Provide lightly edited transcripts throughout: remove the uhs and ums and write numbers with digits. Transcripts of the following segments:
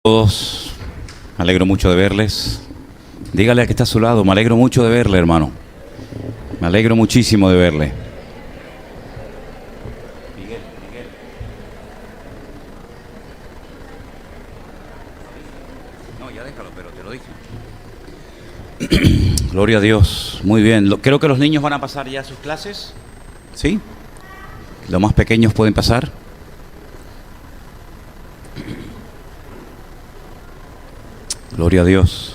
Todos, me alegro mucho de verles. Dígale al que está a su lado, me alegro mucho de verle, hermano. Me alegro muchísimo de verle. Miguel. No, ya déjalo, pero te lo dije. Gloria a Dios, muy bien. Creo que los niños van a pasar ya sus clases. ¿Sí? Los más pequeños pueden pasar. Gloria a Dios.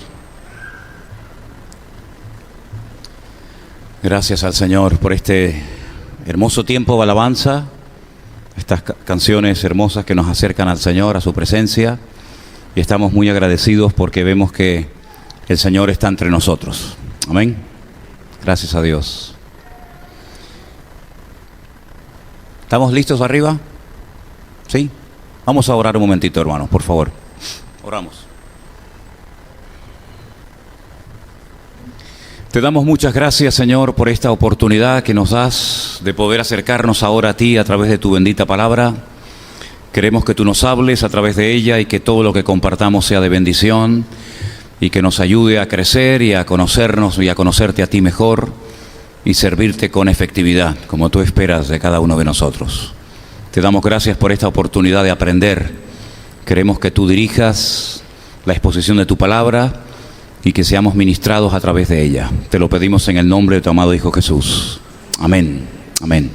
Gracias al Señor por este hermoso tiempo de alabanza, estas canciones hermosas que nos acercan al Señor, a su presencia, y estamos muy agradecidos porque vemos que el Señor está entre nosotros. Amén. Gracias a Dios. ¿Estamos listos arriba? ¿Sí? Vamos a orar un momentito, hermanos, por favor. Oramos. Te damos muchas gracias, Señor, por esta oportunidad que nos das de poder acercarnos ahora a ti a través de tu bendita palabra. Queremos que tú nos hables a través de ella y que todo lo que compartamos sea de bendición y que nos ayude a crecer y a conocernos y a conocerte a ti mejor y servirte con efectividad, como tú esperas de cada uno de nosotros. Te damos gracias por esta oportunidad de aprender. Queremos que tú dirijas la exposición de tu palabra y que seamos ministrados a través de ella. Te lo pedimos en el nombre de tu amado Hijo Jesús. Amén. Amén.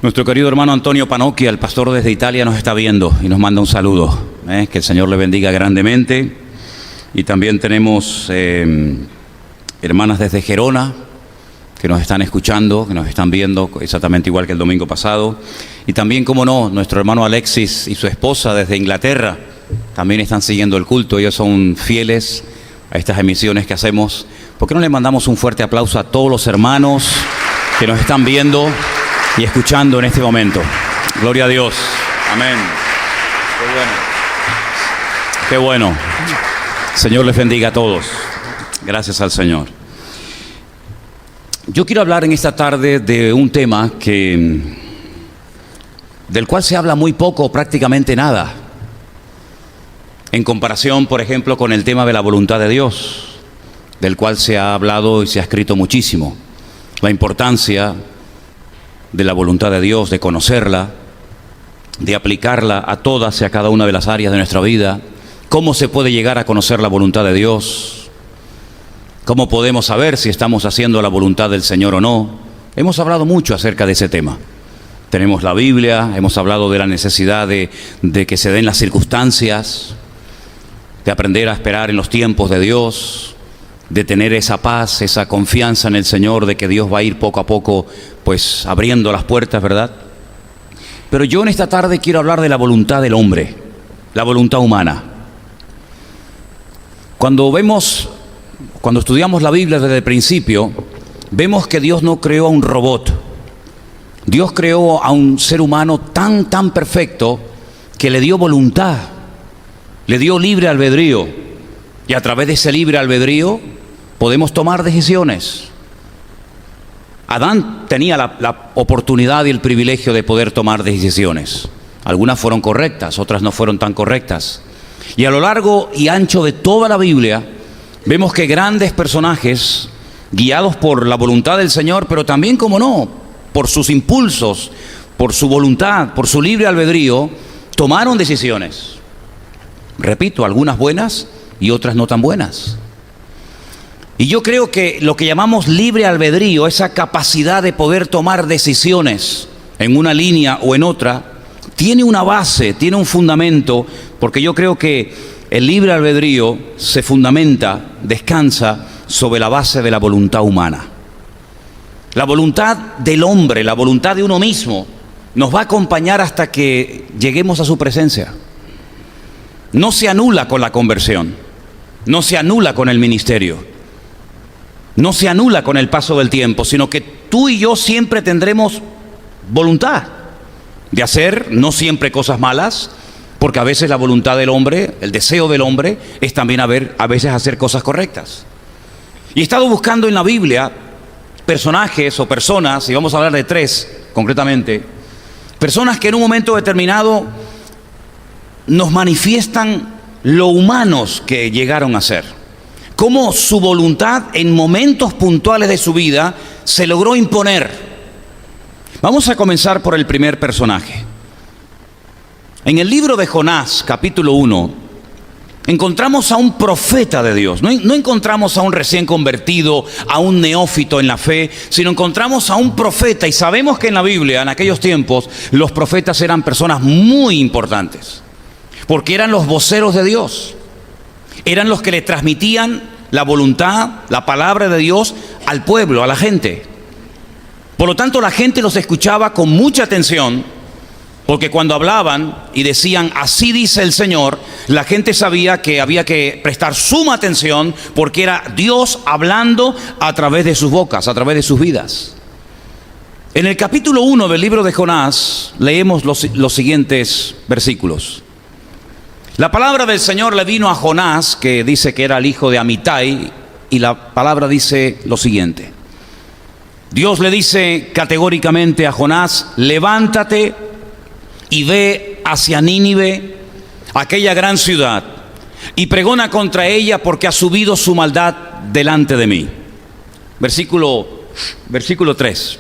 Nuestro querido hermano Antonio Panocchia, el pastor desde Italia, nos está viendo y nos manda un saludo. Que el Señor le bendiga grandemente. Y también tenemos hermanas desde Gerona que nos están escuchando, que nos están viendo exactamente igual que el domingo pasado. Y también, como no, nuestro hermano Alexis y su esposa desde Inglaterra también están siguiendo el culto. Ellos son fieles a estas emisiones que hacemos. ¿Por qué no le mandamos un fuerte aplauso a todos los hermanos que nos están viendo y escuchando en este momento? Gloria a Dios. Amén. Qué bueno. Señor les bendiga a todos. Gracias al Señor. Yo quiero hablar en esta tarde de un tema del cual se habla muy poco, prácticamente nada, en comparación, por ejemplo, con el tema de la voluntad de Dios, del cual se ha hablado y se ha escrito muchísimo. La importancia de la voluntad de Dios, de conocerla, de aplicarla a todas y a cada una de las áreas de nuestra vida. ¿Cómo se puede llegar a conocer la voluntad de Dios? ¿Cómo podemos saber si estamos haciendo la voluntad del Señor o no? Hemos hablado mucho acerca de ese tema. Tenemos la Biblia, hemos hablado de la necesidad de que se den las circunstancias, de aprender a esperar en los tiempos de Dios, de tener esa paz, esa confianza en el Señor, de que Dios va a ir poco a poco, pues, abriendo las puertas, ¿verdad? Pero yo en esta tarde quiero hablar de la voluntad del hombre, la voluntad humana. Cuando estudiamos la Biblia desde el principio, vemos que Dios no creó a un robot. Dios creó a un ser humano tan perfecto que le dio voluntad, le dio libre albedrío, y a través de ese libre albedrío podemos tomar decisiones. Adán tenía la oportunidad y el privilegio de poder tomar decisiones. Algunas fueron correctas, otras no fueron tan correctas. Y a lo largo y ancho de toda la Biblia vemos que grandes personajes, guiados por la voluntad del Señor, pero también, como no, por sus impulsos, por su voluntad, por su libre albedrío, tomaron decisiones. Repito, algunas buenas y otras no tan buenas. Y yo creo que lo que llamamos libre albedrío, esa capacidad de poder tomar decisiones en una línea o en otra, tiene una base, tiene un fundamento, porque yo creo que el libre albedrío se fundamenta, descansa sobre la base de la voluntad humana. La voluntad del hombre, la voluntad de uno mismo, nos va a acompañar hasta que lleguemos a su presencia. No se anula con la conversión, no se anula con el ministerio, no se anula con el paso del tiempo, sino que tú y yo siempre tendremos voluntad de hacer, no siempre cosas malas, porque a veces la voluntad del hombre, el deseo del hombre, es también a veces hacer cosas correctas. Y he estado buscando en la Biblia personajes o personas, y vamos a hablar de 3 concretamente, personas que en un momento determinado nos manifiestan lo humanos que llegaron a ser. Cómo su voluntad en momentos puntuales de su vida se logró imponer. Vamos a comenzar por el primer personaje. En el libro de Jonás, capítulo 1, encontramos a un profeta de Dios. No encontramos a un recién convertido, a un neófito en la fe, sino encontramos a un profeta. Y sabemos que en la Biblia, en aquellos tiempos, los profetas eran personas muy importantes, porque eran los voceros de Dios. Eran los que le transmitían la voluntad, la palabra de Dios al pueblo, a la gente. Por lo tanto, la gente los escuchaba con mucha atención, porque cuando hablaban y decían, así dice el Señor, la gente sabía que había que prestar suma atención, porque era Dios hablando a través de sus bocas, a través de sus vidas. En el capítulo 1 del libro de Jonás leemos los siguientes versículos. La palabra del Señor le vino a Jonás, que dice que era el hijo de Amitai, y la palabra dice lo siguiente. Dios le dice categóricamente a Jonás, levántate y ve hacia Nínive, aquella gran ciudad, y pregona contra ella porque ha subido su maldad delante de mí. Versículo 3.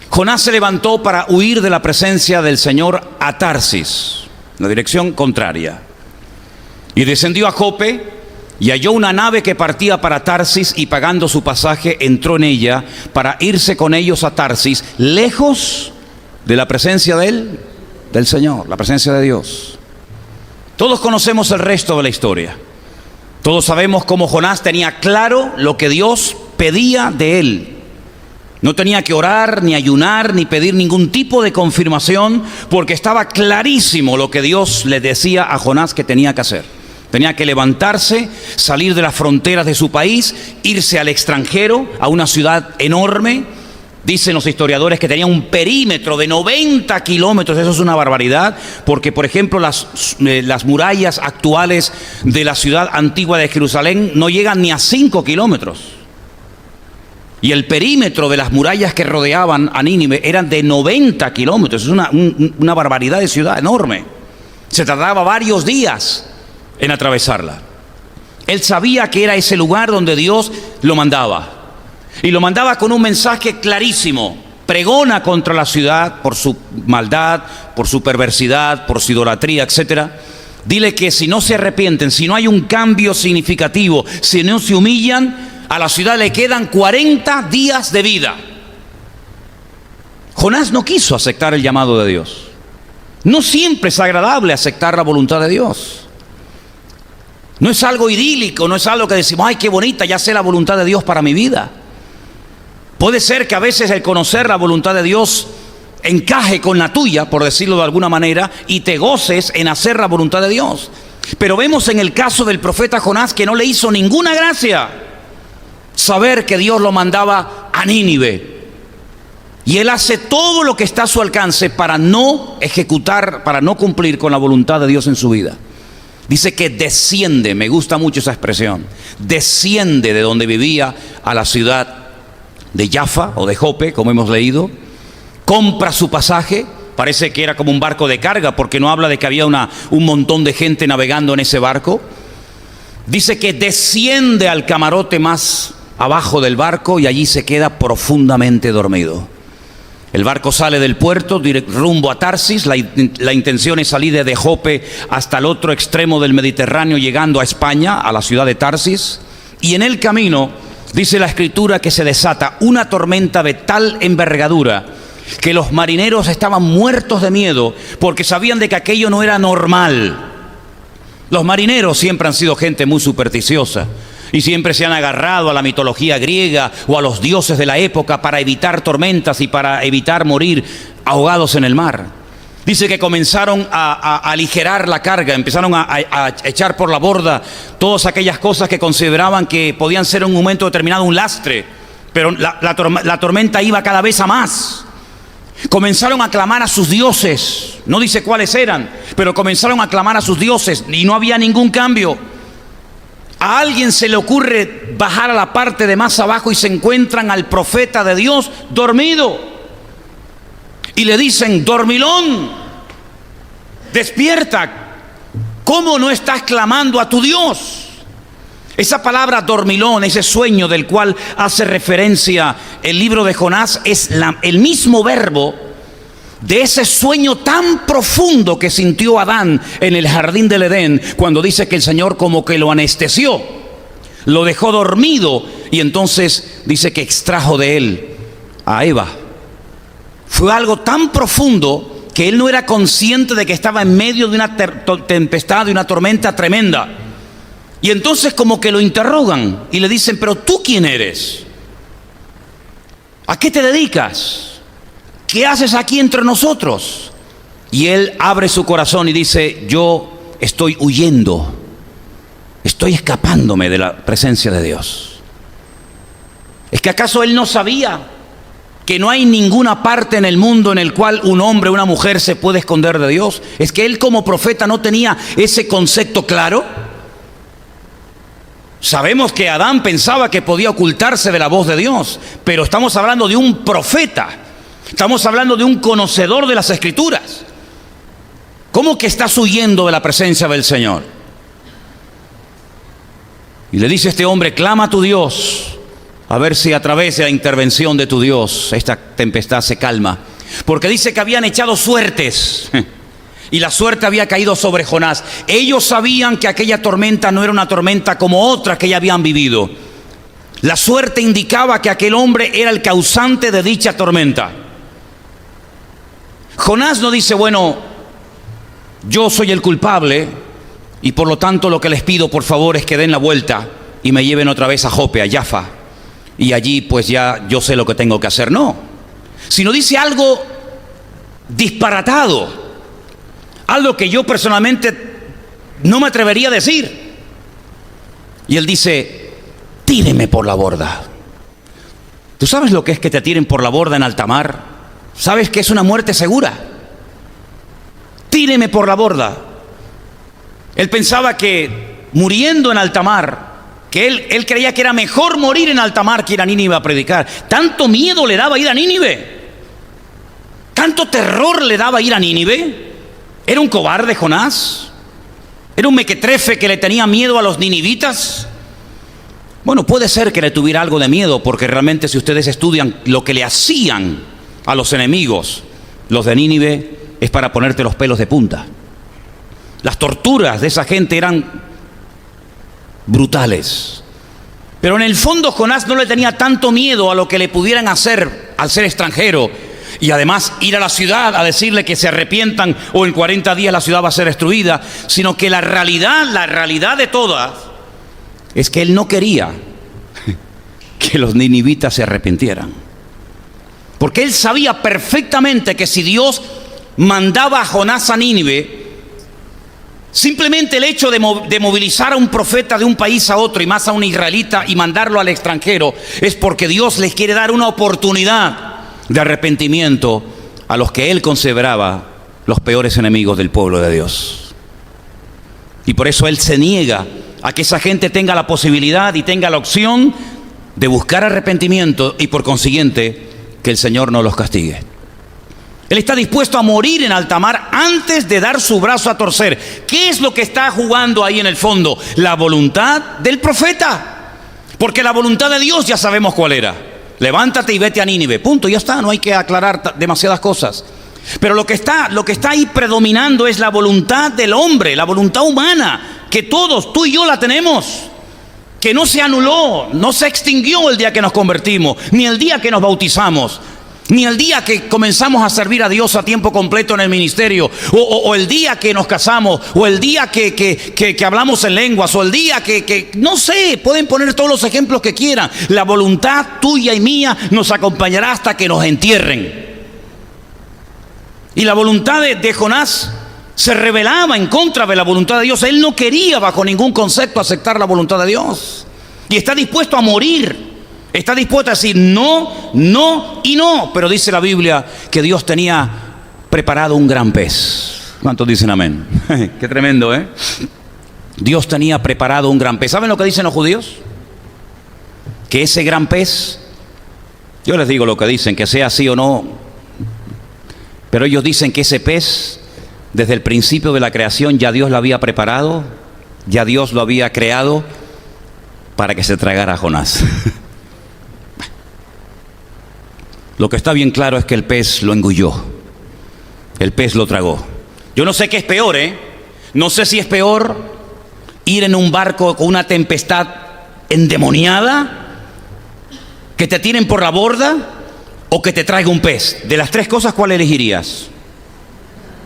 Jonás se levantó para huir de la presencia del Señor a Tarsis, la dirección contraria, y descendió a Jope y halló una nave que partía para Tarsis, y pagando su pasaje entró en ella para irse con ellos a Tarsis, lejos de la presencia del Señor, la presencia de Dios. Todos conocemos el resto de la historia. Todos sabemos cómo Jonás tenía claro lo que Dios pedía de él. No tenía que orar, ni ayunar, ni pedir ningún tipo de confirmación, porque estaba clarísimo lo que Dios le decía a Jonás que tenía que hacer. Tenía que levantarse, salir de las fronteras de su país, irse al extranjero, a una ciudad enorme. Dicen los historiadores que tenía un perímetro de 90 kilómetros. Eso es una barbaridad, porque por ejemplo las murallas actuales de la ciudad antigua de Jerusalén no llegan ni a 5 kilómetros. Y el perímetro de las murallas que rodeaban a Nínive eran de 90 kilómetros. Es una barbaridad de ciudad enorme. Se tardaba varios días en atravesarla. Él sabía que era ese lugar donde Dios lo mandaba. Y lo mandaba con un mensaje clarísimo. Pregona contra la ciudad por su maldad, por su perversidad, por su idolatría, etc. Dile que si no se arrepienten, si no hay un cambio significativo, si no se humillan, a la ciudad le quedan 40 días de vida. Jonás no quiso aceptar el llamado de Dios. No siempre es agradable aceptar la voluntad de Dios. No es algo idílico, no es algo que decimos, ay, qué bonita, ya sé la voluntad de Dios para mi vida. Puede ser que a veces el conocer la voluntad de Dios encaje con la tuya, por decirlo de alguna manera, y te goces en hacer la voluntad de Dios. Pero vemos en el caso del profeta Jonás que no le hizo ninguna gracia saber que Dios lo mandaba a Nínive. Y él hace todo lo que está a su alcance para no ejecutar, para no cumplir con la voluntad de Dios en su vida. Dice que desciende, me gusta mucho esa expresión, desciende de donde vivía a la ciudad de Jaffa o de Jope, como hemos leído, compra su pasaje, parece que era como un barco de carga, porque no habla de que había un montón de gente navegando en ese barco. Dice que desciende al camarote más abajo del barco y allí se queda profundamente dormido. El barco sale del puerto rumbo a Tarsis. La intención es salir de Jope hasta el otro extremo del Mediterráneo, llegando a España, a la ciudad de Tarsis. Y en el camino, dice la Escritura, que se desata una tormenta de tal envergadura que los marineros estaban muertos de miedo, porque sabían de que aquello no era normal. Los marineros siempre han sido gente muy supersticiosa y siempre se han agarrado a la mitología griega o a los dioses de la época para evitar tormentas y para evitar morir ahogados en el mar. Dice que comenzaron a aligerar la carga, empezaron a echar por la borda todas aquellas cosas que consideraban que podían ser en un momento determinado un lastre, pero la tormenta iba cada vez a más. Comenzaron a clamar a sus dioses, no dice cuáles eran, pero comenzaron a clamar a sus dioses y no había ningún cambio. A alguien se le ocurre bajar a la parte de más abajo y se encuentran al profeta de Dios dormido. Y le dicen: dormilón, despierta, ¿Cómo no estás clamando a tu Dios? Esa palabra dormilón, ese sueño del cual hace referencia el libro de Jonás, es el mismo verbo de ese sueño tan profundo que sintió Adán en el jardín del Edén, cuando dice que el Señor como que lo anestesió, lo dejó dormido, y entonces dice que extrajo de él a Eva. Fue algo tan profundo que él no era consciente de que estaba en medio de una tempestad, de una tormenta tremenda. Y entonces como que lo interrogan y le dicen: pero ¿tú quién eres? ¿A qué te dedicas? ¿Qué haces aquí entre nosotros? Y él abre su corazón y dice: yo estoy huyendo, estoy escapándome de la presencia de Dios. ¿Es que acaso él no sabía que no hay ninguna parte en el mundo en el cual un hombre o una mujer se puede esconder de Dios? ¿Es que él como profeta no tenía ese concepto claro? Sabemos que Adán pensaba que podía ocultarse de la voz de Dios, pero estamos hablando de un profeta, estamos hablando de un conocedor de las Escrituras. ¿Cómo que estás huyendo de la presencia del Señor? Y le dice este hombre: clama a tu Dios, a ver si a través de la intervención de tu Dios esta tempestad se calma. Porque dice que habían echado suertes y la suerte había caído sobre Jonás. Ellos sabían que aquella tormenta no era una tormenta como otras que ya habían vivido. La suerte indicaba que aquel hombre era el causante de dicha tormenta. Jonás no dice: bueno, yo soy el culpable y por lo tanto lo que les pido por favor es que den la vuelta y me lleven otra vez a Jope, a Jaffa, y allí pues ya yo sé lo que tengo que hacer. No, sino dice algo disparatado, algo que yo personalmente no me atrevería a decir. Y él dice: tíreme por la borda. ¿Tú sabes lo que es que te tiren por la borda en alta mar? ¿Sabes que es una muerte segura? Tíreme por la borda. Él pensaba que muriendo en alta mar, que él creía que era mejor morir en alta mar que ir a Nínive a predicar. Tanto miedo le daba ir a Nínive, tanto terror le daba ir a Nínive. ¿Era un cobarde Jonás? ¿Era un mequetrefe que le tenía miedo a los ninivitas? Bueno, puede ser que le tuviera algo de miedo, porque realmente si ustedes estudian lo que le hacían a los enemigos, los de Nínive, es para ponerte los pelos de punta. Las torturas de esa gente eran brutales. Pero en el fondo Jonás no le tenía tanto miedo a lo que le pudieran hacer al ser extranjero, y además ir a la ciudad a decirle que se arrepientan o en 40 días la ciudad va a ser destruida, sino que la realidad de todas es que él no quería que los ninivitas se arrepintieran, porque él sabía perfectamente que si Dios mandaba a Jonás a Nínive, simplemente el hecho de movilizar a un profeta de un país a otro, y más a un israelita, y mandarlo al extranjero, es porque Dios les quiere dar una oportunidad de arrepentimiento a los que él consideraba los peores enemigos del pueblo de Dios. Y por eso él se niega a que esa gente tenga la posibilidad y tenga la opción de buscar arrepentimiento, y por consiguiente que el Señor no los castigue. Él está dispuesto a morir en alta mar antes de dar su brazo a torcer. ¿Qué es lo que está jugando ahí en el fondo? La voluntad del profeta. Porque la voluntad de Dios ya sabemos cuál era: levántate y vete a Nínive. Punto, ya está, no hay que aclarar demasiadas cosas. Pero lo que está ahí predominando es la voluntad del hombre, la voluntad humana, que todos, tú y yo la tenemos, que no se anuló, no se extinguió el día que nos convertimos, ni el día que nos bautizamos, ni el día que comenzamos a servir a Dios a tiempo completo en el ministerio, o el día que nos casamos, o el día que hablamos en lenguas, o el día que no sé, pueden poner todos los ejemplos que quieran. La voluntad tuya y mía nos acompañará hasta que nos entierren. Y la voluntad de Jonás se rebelaba en contra de la voluntad de Dios. Él no quería bajo ningún concepto aceptar la voluntad de Dios, y está dispuesto a morir. Está dispuesto a decir no, no y no. Pero dice la Biblia que Dios tenía preparado un gran pez. ¿Cuántos dicen amén? Qué tremendo, ¿eh? Dios tenía preparado un gran pez. ¿Saben lo que dicen los judíos? Que ese gran pez, yo les digo lo que dicen, que sea así o no, pero ellos dicen que ese pez desde el principio de la creación ya Dios lo había preparado, ya Dios lo había creado para que se tragara a Jonás. Lo que está bien claro es que el pez lo engulló, el pez lo tragó. Yo no sé qué es peor, no sé si es peor ir en un barco con una tempestad endemoniada, que te tiren por la borda, o que te traiga un pez. De las tres cosas, ¿cuál elegirías?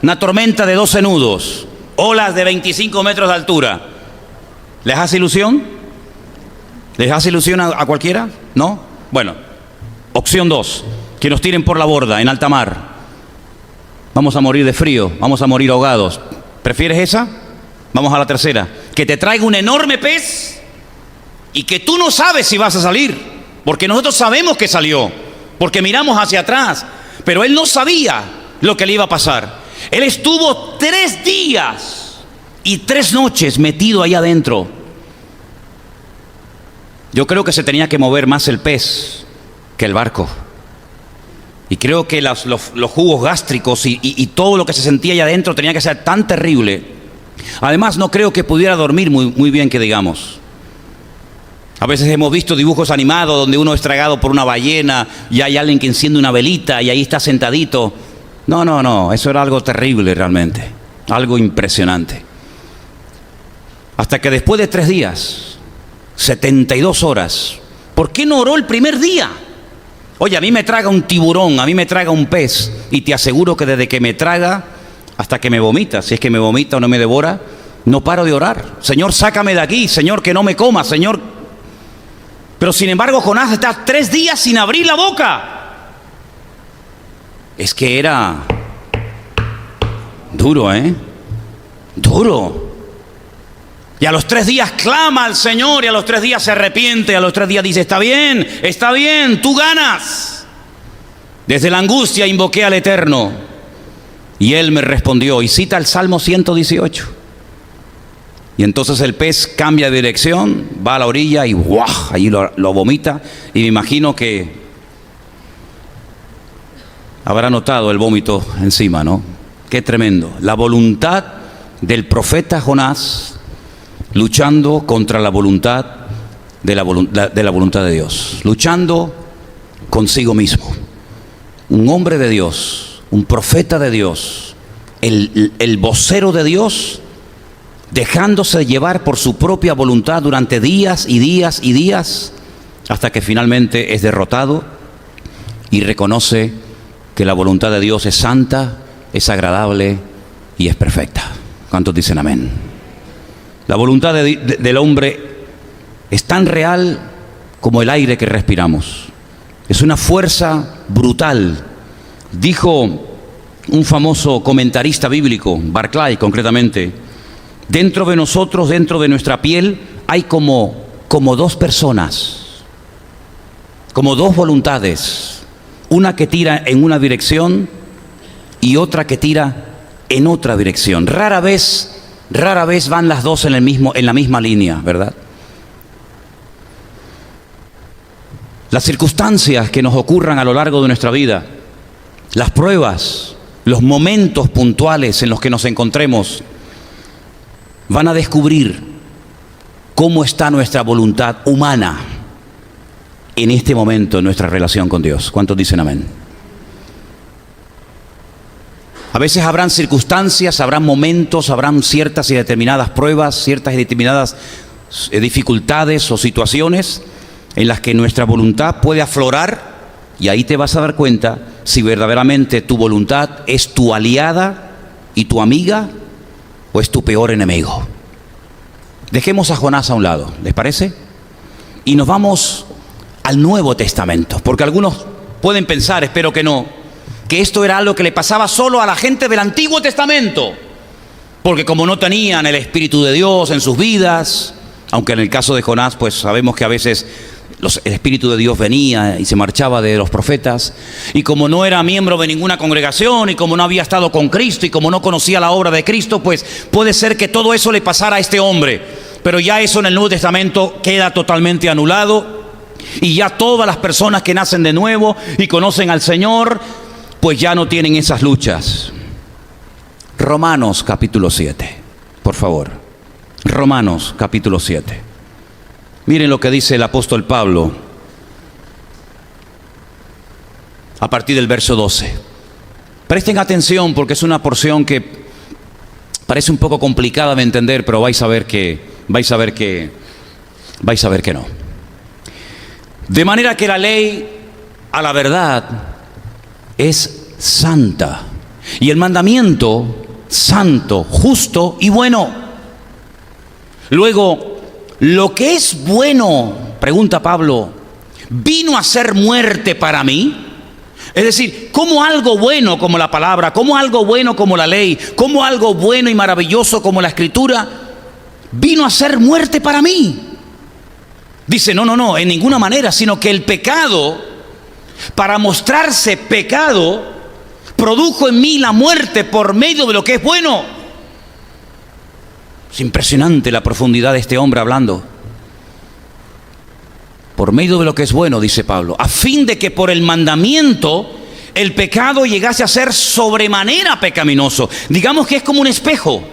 Una tormenta de 12 nudos, olas de 25 metros de altura. ¿Les hace ilusión? ¿Les hace ilusión a cualquiera? ¿No? Bueno, opción 2, que nos tiren por la borda en alta mar. Vamos a morir de frío, vamos a morir ahogados. ¿Prefieres esa? Vamos a la tercera, que te traiga un enorme pez y que tú no sabes si vas a salir, porque nosotros sabemos que salió, porque miramos hacia atrás, pero él no sabía lo que le iba a pasar. Él estuvo 3 días y 3 noches metido ahí adentro. Yo creo que se tenía que mover más el pez que el barco. Y creo que los jugos gástricos y todo lo que se sentía allá adentro tenía que ser tan terrible. Además, no creo que pudiera dormir muy bien, que digamos. A veces hemos visto dibujos animados donde uno es tragado por una ballena y hay alguien que enciende una velita y ahí está sentadito. No, eso era algo terrible realmente, algo impresionante. Hasta que después de 3 días, 72 horas, ¿por qué no oró el primer día? Oye, a mí me traga un tiburón, a mí me traga un pez, y te aseguro que desde que me traga hasta que me vomita, si es que me vomita o no me devora, no paro de orar. Señor, sácame de aquí, Señor, que no me coma, Señor. Pero sin embargo, Jonás está 3 días sin abrir la boca. Es que era duro, duro. Y a los 3 días clama al Señor, y a los 3 días se arrepiente, y a los 3 días dice: está bien, tú ganas. Desde la angustia invoqué al Eterno, y Él me respondió. Y cita el Salmo 118. Y entonces el pez cambia de dirección, va a la orilla y ¡guau! Allí lo vomita. Y me imagino que habrá notado el vómito encima, ¿no? Qué tremendo. La voluntad del profeta Jonás luchando contra la voluntad de la voluntad de Dios, luchando consigo mismo. Un hombre de Dios, un profeta de Dios, el vocero de Dios, dejándose llevar por su propia voluntad durante días y días y días, hasta que finalmente es derrotado y reconoce que la voluntad de Dios es santa, es agradable y es perfecta. ¿Cuántos dicen amén? La voluntad del hombre es tan real como el aire que respiramos. Es una fuerza brutal. Dijo un famoso comentarista bíblico, Barclay concretamente: dentro de nosotros, dentro de nuestra piel, hay como 2 personas, como 2 voluntades. Una que tira en una dirección y otra que tira en otra dirección. Rara vez van las 2 en la misma línea, ¿verdad? Las circunstancias que nos ocurran a lo largo de nuestra vida, las pruebas, los momentos puntuales en los que nos encontremos, van a descubrir cómo está nuestra voluntad humana en este momento en nuestra relación con Dios. ¿Cuántos dicen amén? A veces habrán circunstancias, habrán momentos, habrán ciertas y determinadas pruebas, ciertas y determinadas dificultades o situaciones en las que nuestra voluntad puede aflorar, y ahí te vas a dar cuenta si verdaderamente tu voluntad es tu aliada y tu amiga o es tu peor enemigo. Dejemos a Jonás a un lado, ¿les parece? Y nos vamos al Nuevo Testamento, porque algunos pueden pensar, espero que no, que esto era algo que le pasaba solo a la gente del Antiguo Testamento, porque como no tenían el Espíritu de Dios en sus vidas, aunque en el caso de Jonás pues sabemos que a veces el Espíritu de Dios venía y se marchaba de los profetas, y como no era miembro de ninguna congregación, y como no había estado con Cristo, y como no conocía la obra de Cristo, pues puede ser que todo eso le pasara a este hombre. Pero ya eso en el Nuevo Testamento queda totalmente anulado, y ya todas las personas que nacen de nuevo y conocen al Señor, pues ya no tienen esas luchas. Romanos capítulo 7, por favor. Romanos capítulo 7. Miren lo que dice el apóstol Pablo a partir del verso 12. Presten atención porque es una porción que parece un poco complicada de entender, pero vais a ver que no. De manera que la ley a la verdad es santa, y el mandamiento santo, justo y bueno. Luego, lo que es bueno, pregunta Pablo, ¿vino a ser muerte para mí? Es decir, ¿cómo algo bueno como la palabra, cómo algo bueno como la ley, cómo algo bueno y maravilloso como la escritura vino a ser muerte para mí? Dice, no, en ninguna manera, sino que el pecado, para mostrarse pecado, produjo en mí la muerte por medio de lo que es bueno. Es impresionante la profundidad de este hombre hablando. Por medio de lo que es bueno, dice Pablo, a fin de que por el mandamiento el pecado llegase a ser sobremanera pecaminoso. Digamos que es como un espejo.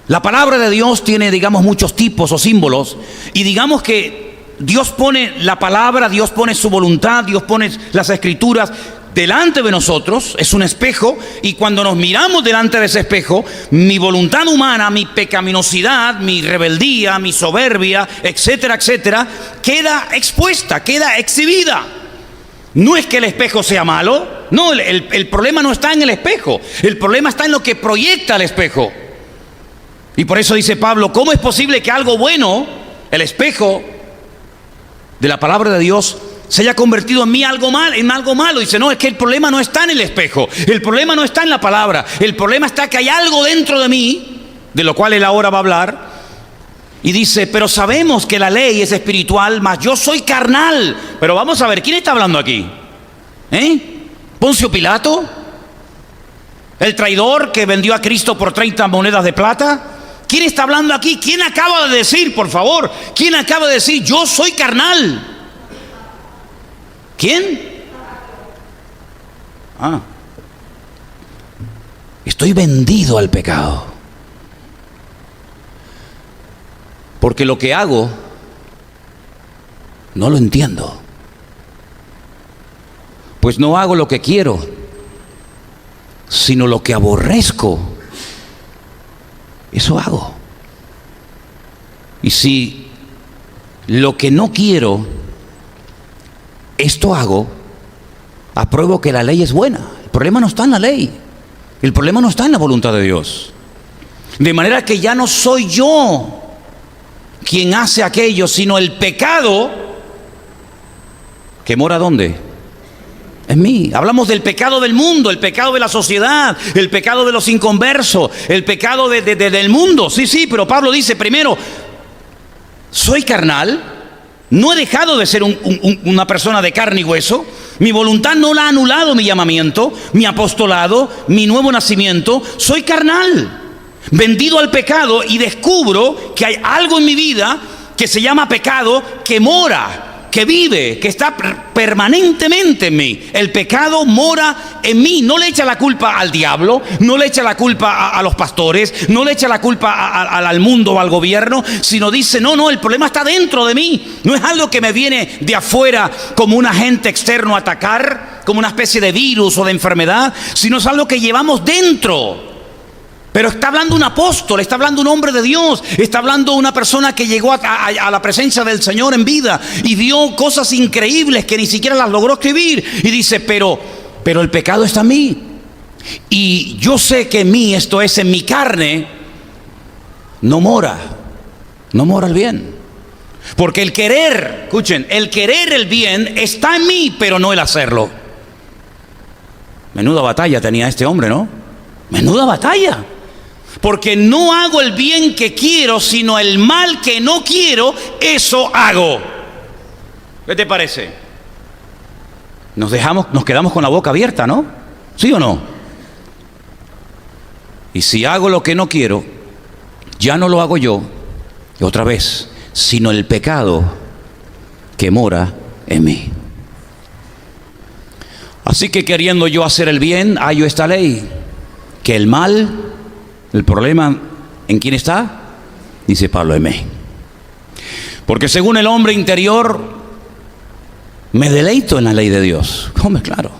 La palabra de Dios tiene, digamos, muchos tipos o símbolos, y digamos que Dios pone la palabra, Dios pone su voluntad, Dios pone las escrituras delante de nosotros, es un espejo, y cuando nos miramos delante de ese espejo, mi voluntad humana, mi pecaminosidad, mi rebeldía, mi soberbia, etcétera, etcétera, queda expuesta, queda exhibida. No es que el espejo sea malo, no, el problema no está en el espejo, el problema está en lo que proyecta el espejo. Y por eso dice Pablo, ¿cómo es posible que algo bueno, el espejo de la palabra de Dios, se haya convertido en mí en algo malo? Dice, no, es que el problema no está en el espejo, el problema no está en la palabra, el problema está que hay algo dentro de mí, de lo cual él ahora va a hablar. Y dice, pero sabemos que la ley es espiritual, mas yo soy carnal. Pero vamos a ver, ¿quién está hablando aquí? ¿Poncio Pilato? ¿El traidor que vendió a Cristo por 30 monedas de plata? ¿Quién está hablando aquí? ¿Quién acaba de decir, por favor? ¿Quién acaba de decir, yo soy carnal? ¿Quién? Estoy vendido al pecado. Porque lo que hago no lo entiendo. Pues no hago lo que quiero, sino lo que aborrezco. Eso hago. Y si lo que no quiero, esto hago, apruebo que la ley es buena. El problema no está en la ley, el problema no está en la voluntad de Dios. De manera que ya no soy yo quien hace aquello, sino el pecado que mora ¿dónde? En mí. Hablamos del pecado del mundo, el pecado de la sociedad, el pecado de los inconversos, el pecado del mundo. Sí, pero Pablo dice primero, soy carnal, no he dejado de ser una persona de carne y hueso, mi voluntad no la ha anulado mi llamamiento, mi apostolado, mi nuevo nacimiento, soy carnal, vendido al pecado, y descubro que hay algo en mi vida que se llama pecado, que mora, que vive, que está permanentemente en mí. El pecado mora en mí. No le echa la culpa al diablo, no le echa la culpa a los pastores, no le echa la culpa al mundo o al gobierno, sino dice, no, el problema está dentro de mí. No es algo que me viene de afuera como un agente externo a atacar, como una especie de virus o de enfermedad, sino es algo que llevamos dentro. Pero está hablando un apóstol, está hablando un hombre de Dios, está hablando una persona que llegó a la presencia del Señor en vida y vio cosas increíbles que ni siquiera las logró escribir. Y dice, pero el pecado está en mí. Y yo sé que en mí, esto es, en mi carne, no mora el bien. Porque el querer, escuchen, el querer el bien está en mí, pero no el hacerlo. Menuda batalla tenía este hombre, ¿no? Menuda batalla. Porque no hago el bien que quiero, sino el mal que no quiero, eso hago. ¿Qué te parece? Nos quedamos con la boca abierta, ¿no? ¿Sí o no? Y si hago lo que no quiero, ya no lo hago yo, y otra vez, sino el pecado que mora en mí. Así que queriendo yo hacer el bien, hallo esta ley, que el mal ¿El problema en quién está? Dice Pablo, en mí. Porque según el hombre interior, me deleito en la ley de Dios. Hombre, claro.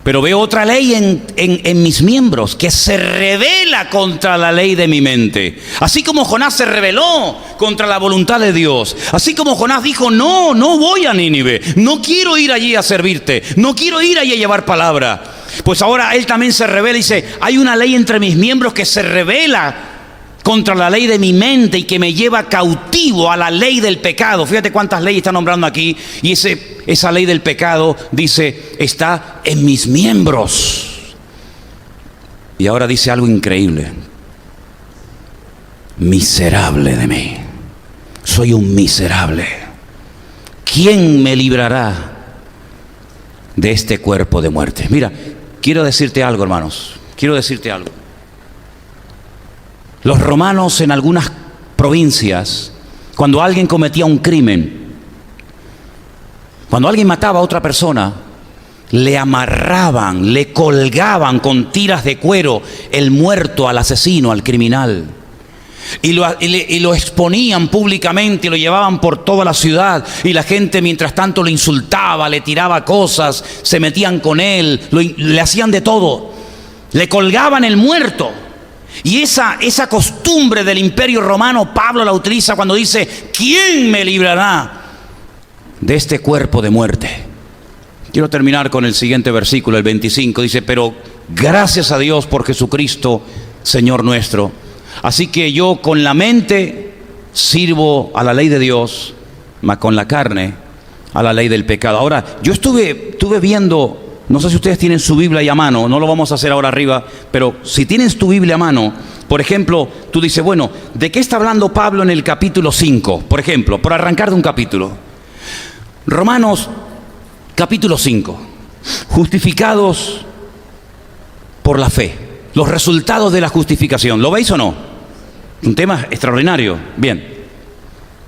Pero veo otra ley en mis miembros que se rebela contra la ley de mi mente. Así como Jonás se rebeló contra la voluntad de Dios. Así como Jonás dijo, no voy a Nínive. No quiero ir allí a servirte. No quiero ir allí a llevar palabra. Pues ahora él también se rebela y dice, hay una ley entre mis miembros que se rebela contra la ley de mi mente y que me lleva cautivo a la ley del pecado. Fíjate cuántas leyes está nombrando aquí. Y esa ley del pecado, dice, está en mis miembros. Y ahora dice algo increíble. Miserable de mí. Soy un miserable. ¿Quién me librará de este cuerpo de muerte? Mira, quiero decirte algo, hermanos. Quiero decirte algo. Los romanos en algunas provincias, cuando alguien cometía un crimen, cuando alguien mataba a otra persona, le amarraban, le colgaban con tiras de cuero el muerto al asesino, al criminal. Y lo exponían públicamente y lo llevaban por toda la ciudad. Y la gente mientras tanto lo insultaba, le tiraba cosas, se metían con él, le hacían de todo. Le colgaban el muerto. Y esa costumbre del Imperio Romano, Pablo la utiliza cuando dice, ¿quién me librará de este cuerpo de muerte? Quiero terminar con el siguiente versículo, el 25. Dice, pero gracias a Dios por Jesucristo, Señor nuestro. Así que yo con la mente sirvo a la ley de Dios, mas con la carne a la ley del pecado. Ahora, yo estuve viendo... No sé si ustedes tienen su Biblia ahí a mano, no lo vamos a hacer ahora arriba, pero si tienes tu Biblia a mano, por ejemplo, tú dices, bueno, ¿de qué está hablando Pablo en el capítulo 5? Por ejemplo, por arrancar de un capítulo. Romanos, capítulo 5. Justificados por la fe. Los resultados de la justificación. ¿Lo veis o no? Un tema extraordinario. Bien.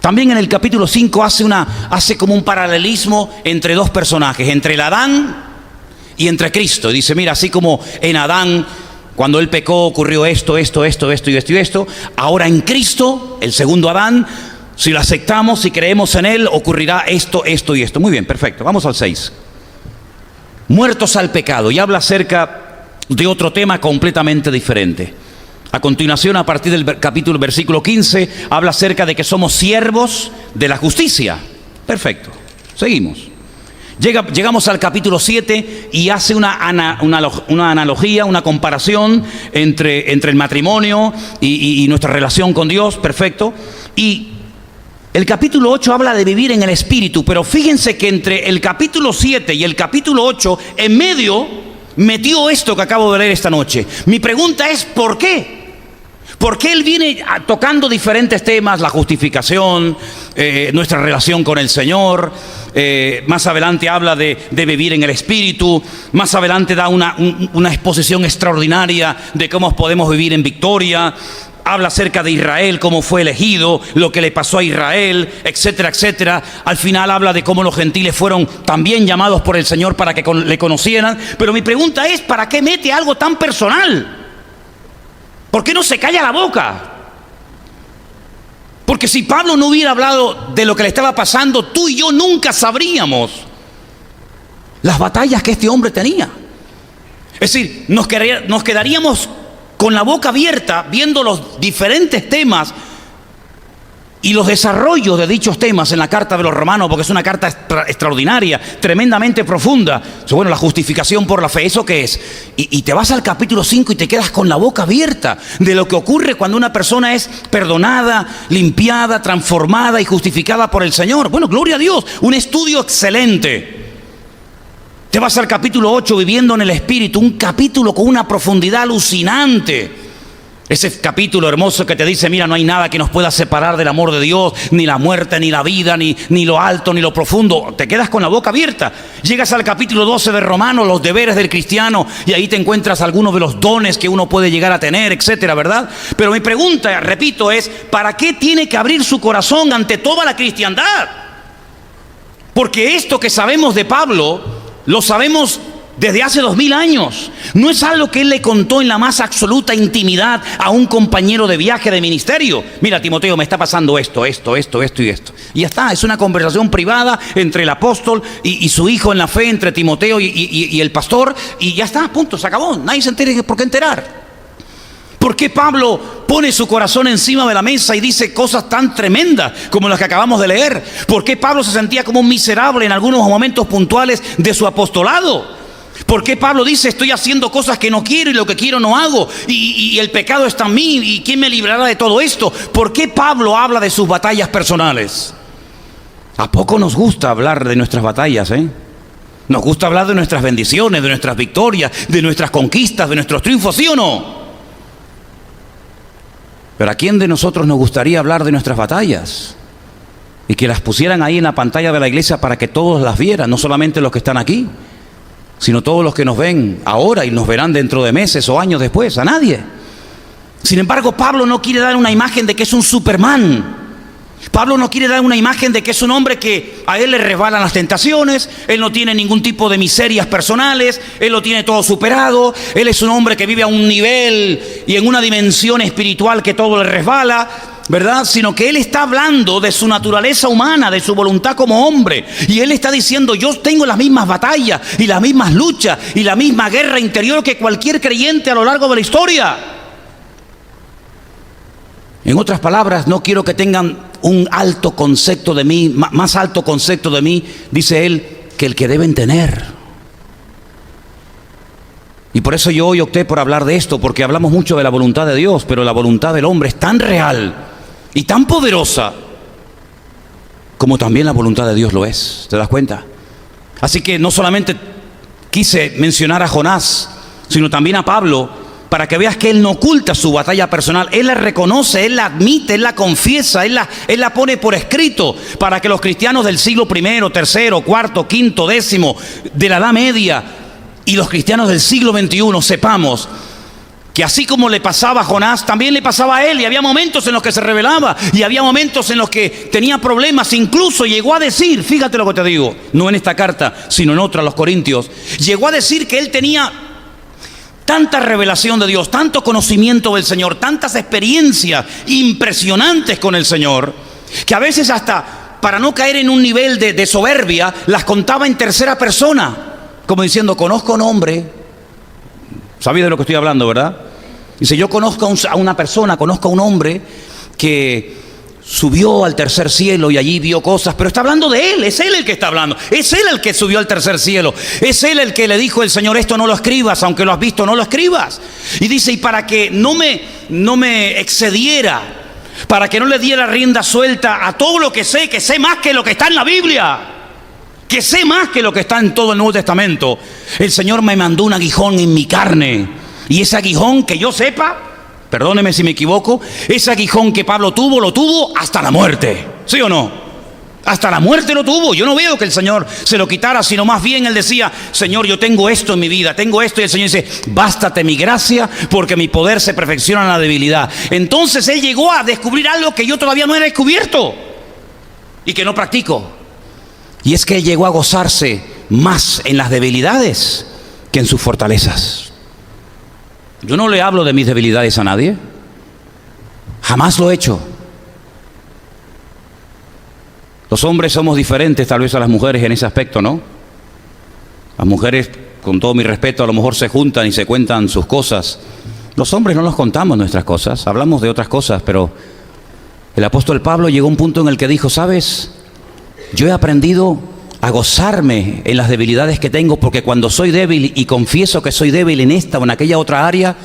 También en el capítulo 5 hace como un paralelismo entre dos personajes, entre el Adán y entre Cristo. Dice, mira, así como en Adán, cuando él pecó, ocurrió esto, ahora en Cristo, el segundo Adán, si lo aceptamos, si creemos en él, ocurrirá esto y esto. Muy bien, perfecto. Vamos al 6. Muertos al pecado. Y habla acerca de otro tema completamente diferente. A continuación, a partir del versículo 15, habla acerca de que somos siervos de la justicia. Perfecto. Seguimos. Llegamos al capítulo 7 y hace una analogía, una comparación entre el matrimonio y nuestra relación con Dios, perfecto. Y el capítulo 8 habla de vivir en el Espíritu, pero fíjense que entre el capítulo 7 y el capítulo 8, en medio, metió esto que acabo de leer esta noche. Mi pregunta es, ¿por qué? Porque él viene tocando diferentes temas, la justificación, nuestra relación con el Señor. Más adelante habla de vivir en el Espíritu. Más adelante da una exposición extraordinaria de cómo podemos vivir en victoria. Habla acerca de Israel, cómo fue elegido, lo que le pasó a Israel, etcétera, etcétera. Al final habla de cómo los gentiles fueron también llamados por el Señor para que le conocieran. Pero mi pregunta es, ¿para qué mete algo tan personal? ¿Por qué no se calla la boca? Porque si Pablo no hubiera hablado de lo que le estaba pasando, tú y yo nunca sabríamos las batallas que este hombre tenía. Es decir, nos quedaríamos con la boca abierta viendo los diferentes temas y los desarrollos de dichos temas en la carta de los Romanos, porque es una carta extraordinaria, tremendamente profunda. Bueno, la justificación por la fe, ¿eso qué es? Y te vas al capítulo 5 y te quedas con la boca abierta de lo que ocurre cuando una persona es perdonada, limpiada, transformada y justificada por el Señor. Bueno, gloria a Dios, un estudio excelente. Te vas al capítulo 8, viviendo en el Espíritu, un capítulo con una profundidad alucinante. Ese capítulo hermoso que te dice, mira, no hay nada que nos pueda separar del amor de Dios, ni la muerte, ni la vida, ni lo alto, ni lo profundo. Te quedas con la boca abierta. Llegas al capítulo 12 de Romanos, los deberes del cristiano, y ahí te encuentras algunos de los dones que uno puede llegar a tener, etcétera, ¿verdad? Pero mi pregunta, repito, es, ¿para qué tiene que abrir su corazón ante toda la cristiandad? Porque esto que sabemos de Pablo, lo sabemos desde hace 2000 años. No es algo que él le contó en la más absoluta intimidad a un compañero de viaje de ministerio. Mira, Timoteo, me está pasando esto y esto. Y ya está, es una conversación privada entre el apóstol y su hijo en la fe, entre Timoteo y el pastor, y ya está, punto, se acabó. Nadie se entere por qué enterar. ¿Por qué Pablo pone su corazón encima de la mesa y dice cosas tan tremendas como las que acabamos de leer? ¿Por qué Pablo se sentía como un miserable en algunos momentos puntuales de su apostolado? ¿Por qué Pablo dice estoy haciendo cosas que no quiero y lo que quiero no hago? Y el pecado está en mí, ¿y quién me librará de todo esto? ¿Por qué Pablo habla de sus batallas personales? ¿A poco nos gusta hablar de nuestras batallas, Nos gusta hablar de nuestras bendiciones, de nuestras victorias, de nuestras conquistas, de nuestros triunfos, ¿sí o no? Pero ¿a quién de nosotros nos gustaría hablar de nuestras batallas? Y que las pusieran ahí en la pantalla de la iglesia para que todos las vieran, no solamente los que están aquí, sino todos los que nos ven ahora y nos verán dentro de meses o años después. A nadie. Sin embargo, Pablo no quiere dar una imagen de que es un Superman. Pablo no quiere dar una imagen de que es un hombre que a él le resbalan las tentaciones, él no tiene ningún tipo de miserias personales, él lo tiene todo superado, él es un hombre que vive a un nivel y en una dimensión espiritual que todo le resbala, ¿verdad? Sino que él está hablando de su naturaleza humana, de su voluntad como hombre, y él está diciendo yo tengo las mismas batallas y las mismas luchas y la misma guerra interior que cualquier creyente a lo largo de la historia. En otras palabras, no quiero que tengan un alto concepto de mí, más alto concepto de mí, dice él, que el que deben tener. Y por eso yo hoy opté por hablar de esto, porque hablamos mucho de la voluntad de Dios, pero la voluntad del hombre es tan real y tan poderosa como también la voluntad de Dios lo es. ¿Te das cuenta? Así que no solamente quise mencionar a Jonás, sino también a Pablo, para que veas que él no oculta su batalla personal, él la reconoce, él la admite, él la confiesa, él la pone por escrito, para que los cristianos del siglo I, tercero, cuarto, quinto, décimo, de la Edad Media y los cristianos del siglo XXI sepamos que así como le pasaba a Jonás, también le pasaba a él, y había momentos en los que se rebelaba, y había momentos en los que tenía problemas, incluso llegó a decir, fíjate lo que te digo, no en esta carta, sino en otra, a los Corintios, llegó a decir que él tenía tanta revelación de Dios, tanto conocimiento del Señor, tantas experiencias impresionantes con el Señor, que a veces hasta para no caer en un nivel de soberbia, las contaba en tercera persona, como diciendo, conozco a un hombre, ¿sabéis de lo que estoy hablando, verdad? Dice, yo conozco a una persona, conozco a un hombre que subió al tercer cielo y allí vio cosas, pero está hablando de él, es él el que está hablando, es él el que subió al tercer cielo, es él el que le dijo el Señor, esto no lo escribas, aunque lo has visto, no lo escribas. Y dice, y para que no me excediera, para que no le diera rienda suelta a todo lo que sé más que lo que está en la Biblia, que sé más que lo que está en todo el Nuevo Testamento, el Señor me mandó un aguijón en mi carne, y ese aguijón, que yo sepa, perdóneme si me equivoco, ese aguijón que Pablo tuvo, lo tuvo hasta la muerte, ¿sí o no? Hasta la muerte lo tuvo. Yo no veo que el Señor se lo quitara, sino más bien él decía, Señor, yo tengo esto en mi vida, tengo esto, y el Señor dice, bástate mi gracia, porque mi poder se perfecciona en la debilidad. Entonces él llegó a descubrir algo que yo todavía no he descubierto y que no practico, y es que él llegó a gozarse más en las debilidades que en sus fortalezas. Yo no le hablo de mis debilidades a nadie, jamás lo he hecho. Los hombres somos diferentes tal vez a las mujeres en ese aspecto, ¿no? Las mujeres, con todo mi respeto, a lo mejor se juntan y se cuentan sus cosas. Los hombres no nos contamos nuestras cosas, hablamos de otras cosas, pero el apóstol Pablo llegó a un punto en el que dijo, ¿sabes? Yo he aprendido a gozarme en las debilidades que tengo, porque cuando soy débil y confieso que soy débil en esta o en aquella otra área,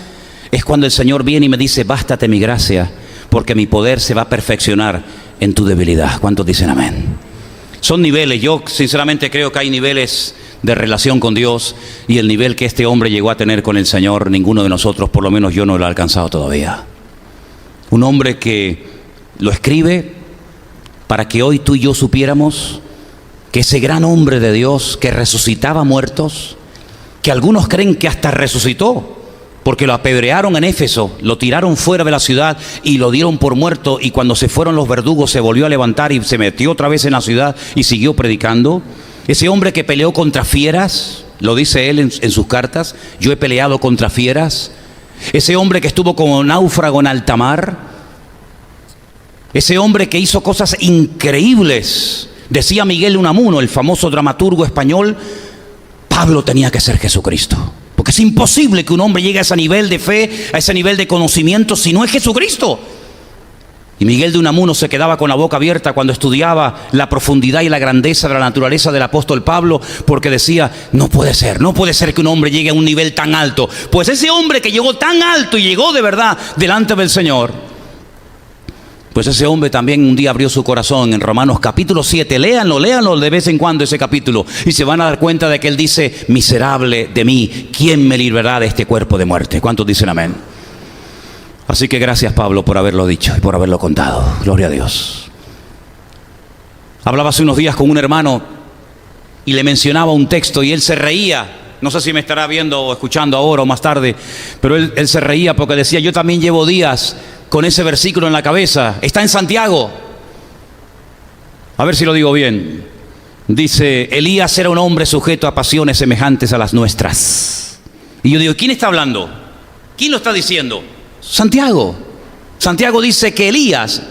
es cuando el Señor viene y me dice, bástate mi gracia, porque mi poder se va a perfeccionar en tu debilidad. ¿Cuántos dicen amén? Son niveles. Yo sinceramente creo que hay niveles de relación con Dios, y el nivel que este hombre llegó a tener con el Señor, ninguno de nosotros, por lo menos yo, no lo he alcanzado todavía. Un hombre que lo escribe para que hoy tú y yo supiéramos que ese gran hombre de Dios que resucitaba muertos, que algunos creen que hasta resucitó, porque lo apedrearon en Éfeso, lo tiraron fuera de la ciudad y lo dieron por muerto, y cuando se fueron los verdugos se volvió a levantar y se metió otra vez en la ciudad y siguió predicando. Ese hombre que peleó contra fieras, lo dice él en sus cartas, yo he peleado contra fieras. Ese hombre que estuvo como náufrago en alta mar, ese hombre que hizo cosas increíbles. Decía Miguel de Unamuno, el famoso dramaturgo español, Pablo tenía que ser Jesucristo. Porque es imposible que un hombre llegue a ese nivel de fe, a ese nivel de conocimiento, si no es Jesucristo. Y Miguel de Unamuno se quedaba con la boca abierta cuando estudiaba la profundidad y la grandeza de la naturaleza del apóstol Pablo, porque decía, no puede ser que un hombre llegue a un nivel tan alto. Pues ese hombre que llegó tan alto y llegó de verdad delante del Señor, pues ese hombre también un día abrió su corazón en Romanos capítulo 7. Léanlo de vez en cuando ese capítulo, y se van a dar cuenta de que él dice, miserable de mí, ¿quién me librará de este cuerpo de muerte? ¿Cuántos dicen amén? Así que gracias, Pablo, por haberlo dicho y por haberlo contado. Gloria a Dios. Hablaba hace unos días con un hermano y le mencionaba un texto y él se reía. No sé si me estará viendo o escuchando ahora o más tarde, pero él se reía porque decía, yo también llevo días con ese versículo en la cabeza. Está en Santiago. A ver si lo digo bien. Dice, Elías era un hombre sujeto a pasiones semejantes a las nuestras. Y yo digo, ¿quién está hablando? ¿Quién lo está diciendo? Santiago. Santiago dice que Elías,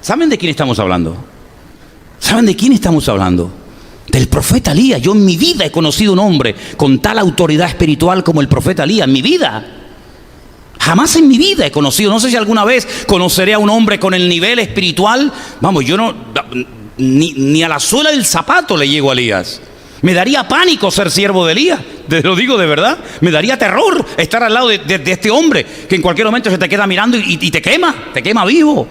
¿saben de quién estamos hablando? ¿Saben de quién estamos hablando? Del profeta Elías. Yo en mi vida he conocido un hombre con tal autoridad espiritual como el profeta Elías. En mi vida. Jamás en mi vida he conocido. No sé si alguna vez conoceré a un hombre con el nivel espiritual. Vamos, yo no, ni a la suela del zapato le llego a Elías. Me daría pánico ser siervo de Elías, te lo digo de verdad. Me daría terror estar al lado de este hombre que en cualquier momento se te queda mirando y te quema vivo.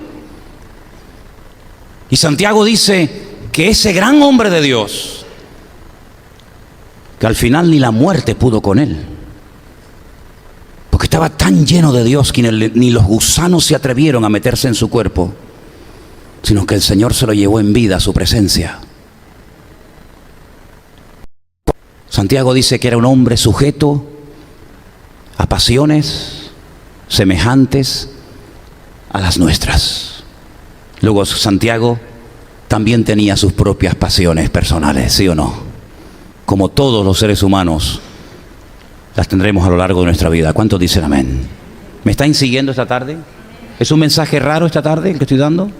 Y Santiago dice que ese gran hombre de Dios, que al final ni la muerte pudo con él, porque estaba tan lleno de Dios que ni los gusanos se atrevieron a meterse en su cuerpo, sino que el Señor se lo llevó en vida a su presencia. Santiago dice que era un hombre sujeto a pasiones semejantes a las nuestras. Luego Santiago también tenía sus propias pasiones personales, ¿sí o no? Como todos los seres humanos, las tendremos a lo largo de nuestra vida. ¿Cuántos dicen amén? ¿Me están siguiendo esta tarde? ¿Es un mensaje raro esta tarde el que estoy dando?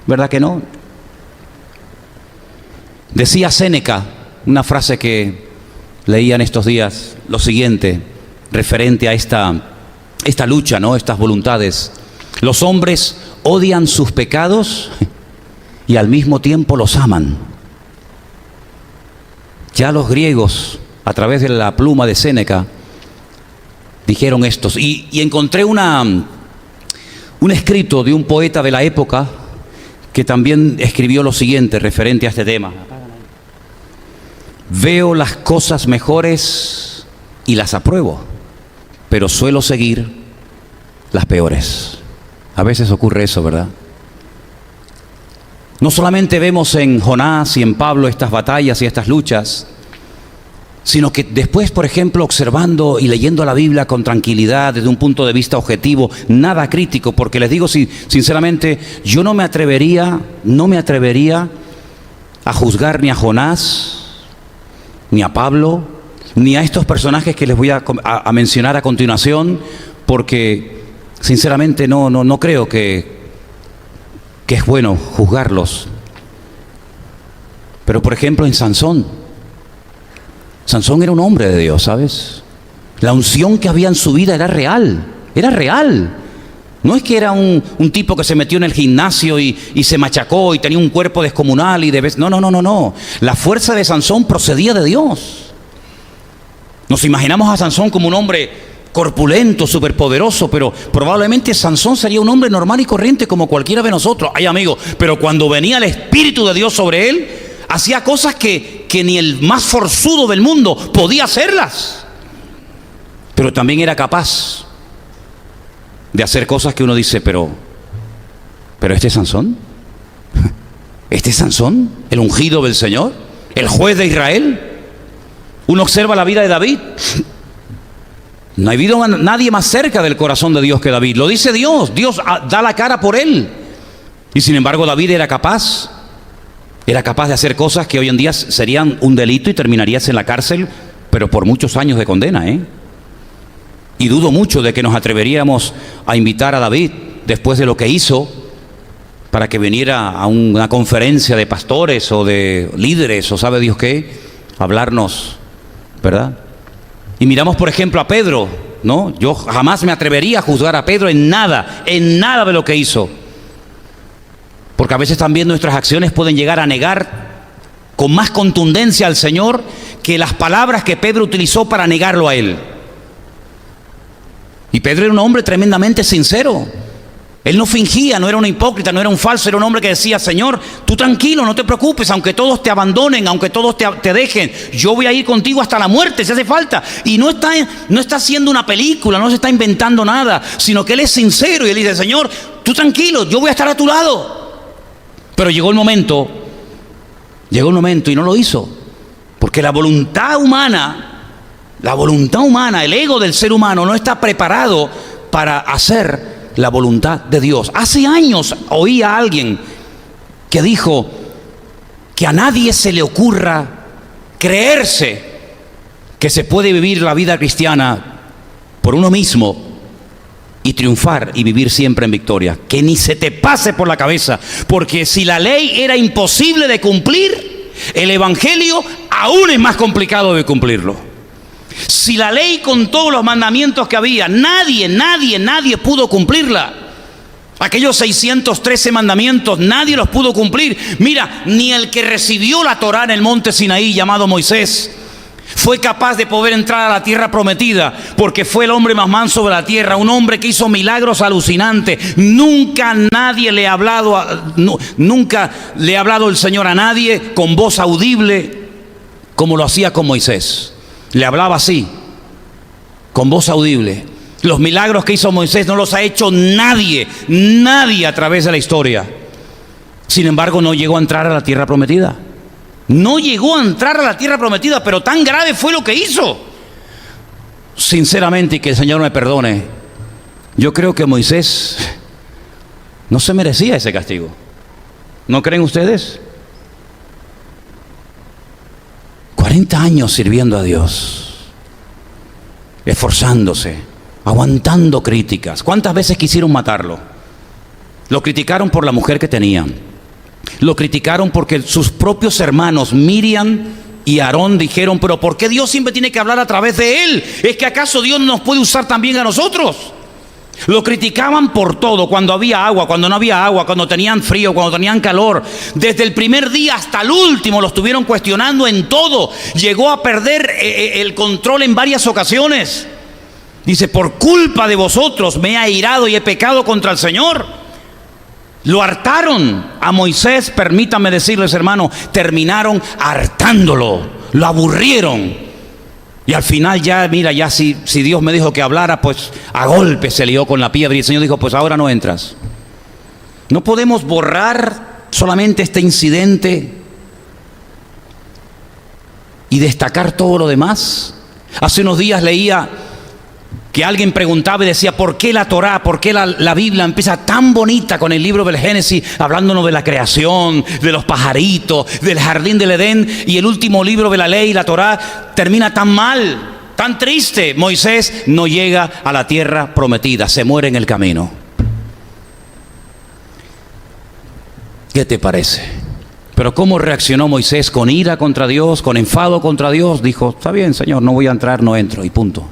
¿Verdad que no? Decía Séneca, una frase que leía en estos días, lo siguiente, referente a esta lucha, ¿no? Estas voluntades. Los hombres odian sus pecados y al mismo tiempo los aman. Ya los griegos, a través de la pluma de Séneca, dijeron esto. Y encontré un escrito de un poeta de la época que también escribió lo siguiente referente a este tema. Veo las cosas mejores y las apruebo, pero suelo seguir las peores. A veces ocurre eso, ¿verdad? No solamente vemos en Jonás y en Pablo estas batallas y estas luchas, sino que después, por ejemplo, observando y leyendo la Biblia con tranquilidad, desde un punto de vista objetivo, nada crítico, porque les digo sinceramente, yo no me atrevería a juzgar ni a Jonás, ni a Pablo, ni a estos personajes que les voy a mencionar a continuación, porque sinceramente no creo que es bueno juzgarlos. Pero por ejemplo en Sansón era un hombre de Dios, ¿sabes? La unción que había en su vida era real. No es que era un tipo que se metió en el gimnasio y se machacó y tenía un cuerpo descomunal y no. La fuerza de Sansón procedía de Dios. Nos imaginamos a Sansón como un hombre corpulento, superpoderoso, pero probablemente Sansón sería un hombre normal y corriente como cualquiera de nosotros. Ay, amigo, pero cuando venía el Espíritu de Dios sobre él, hacía cosas que ni el más forzudo del mundo podía hacerlas. Pero también era capaz de hacer cosas que uno dice, pero ¿este es Sansón? ¿Este es Sansón? ¿El ungido del Señor? ¿El juez de Israel? Uno observa la vida de David. No ha habido nadie más cerca del corazón de Dios que David. Lo dice Dios. Dios da la cara por él. Y sin embargo David era capaz de hacer cosas que hoy en día serían un delito y terminarías en la cárcel pero por muchos años de condena, ¿eh? Y dudo mucho de que nos atreveríamos a invitar a David, después de lo que hizo, para que viniera a una conferencia de pastores o de líderes o sabe Dios qué, a hablarnos, ¿verdad? Y miramos, por ejemplo, a Pedro, ¿no? Yo jamás me atrevería a juzgar a Pedro en nada de lo que hizo. Porque a veces también nuestras acciones pueden llegar a negar con más contundencia al Señor que las palabras que Pedro utilizó para negarlo a Él. Y Pedro era un hombre tremendamente sincero. Él no fingía, no era un hipócrita, no era un falso, era un hombre que decía: Señor, tú tranquilo, no te preocupes, aunque todos te abandonen, aunque todos te dejen, yo voy a ir contigo hasta la muerte si hace falta. Y no está haciendo una película, no se está inventando nada, sino que él es sincero y él dice: Señor, tú tranquilo, yo voy a estar a tu lado. Pero llegó el momento y no lo hizo, porque la voluntad humana, el ego del ser humano no está preparado para hacer la voluntad de Dios. Hace años oí a alguien que dijo que a nadie se le ocurra creerse que se puede vivir la vida cristiana por uno mismo y triunfar y vivir siempre en victoria. Que ni se te pase por la cabeza, porque si la ley era imposible de cumplir, el evangelio aún es más complicado de cumplirlo. Si la ley con todos los mandamientos que había, nadie pudo cumplirla. Aquellos 613 mandamientos, nadie los pudo cumplir. Mira, ni el que recibió la Torá en el monte Sinaí, llamado Moisés, fue capaz de poder entrar a la tierra prometida, porque fue el hombre más manso de la tierra, un hombre que hizo milagros alucinantes. Nunca le ha hablado el Señor a nadie con voz audible como lo hacía con Moisés. Le hablaba así, con voz audible. Los milagros que hizo Moisés no los ha hecho nadie a través de la historia. Sin embargo, no llegó a entrar a la tierra prometida. No llegó a entrar a la tierra prometida, pero tan grave fue lo que hizo. Sinceramente, y que el Señor me perdone, yo creo que Moisés no se merecía ese castigo. ¿No creen ustedes? 40 años sirviendo a Dios, esforzándose, aguantando críticas. ¿Cuántas veces quisieron matarlo? Lo criticaron por la mujer que tenían. Lo criticaron porque sus propios hermanos Miriam y Aarón dijeron: pero ¿por qué Dios siempre tiene que hablar a través de él? ¿Es que acaso Dios nos puede usar también a nosotros? Lo criticaban por todo, cuando había agua, cuando no había agua, cuando tenían frío, cuando tenían calor. Desde el primer día hasta el último lo estuvieron cuestionando en todo. Llegó a perder el control en varias ocasiones. Dice: por culpa de vosotros me he airado y he pecado contra el Señor. Lo hartaron a Moisés, permítanme decirles, hermano, terminaron hartándolo, lo aburrieron. Y al final ya, mira, ya si Dios me dijo que hablara, pues a golpe se lió con la piedra y el Señor dijo: pues ahora no entras. No podemos borrar solamente este incidente y destacar todo lo demás. Hace unos días leía que alguien preguntaba y decía: ¿por qué la Torá, por qué la Biblia empieza tan bonita con el libro del Génesis, hablándonos de la creación, de los pajaritos, del jardín del Edén, y el último libro de la ley, la Torá, termina tan mal, tan triste? Moisés no llega a la tierra prometida, se muere en el camino. ¿Qué te parece? Pero ¿cómo reaccionó Moisés? Con ira contra Dios, con enfado contra Dios. Dijo: está bien, Señor, no voy a entrar, no entro, y punto.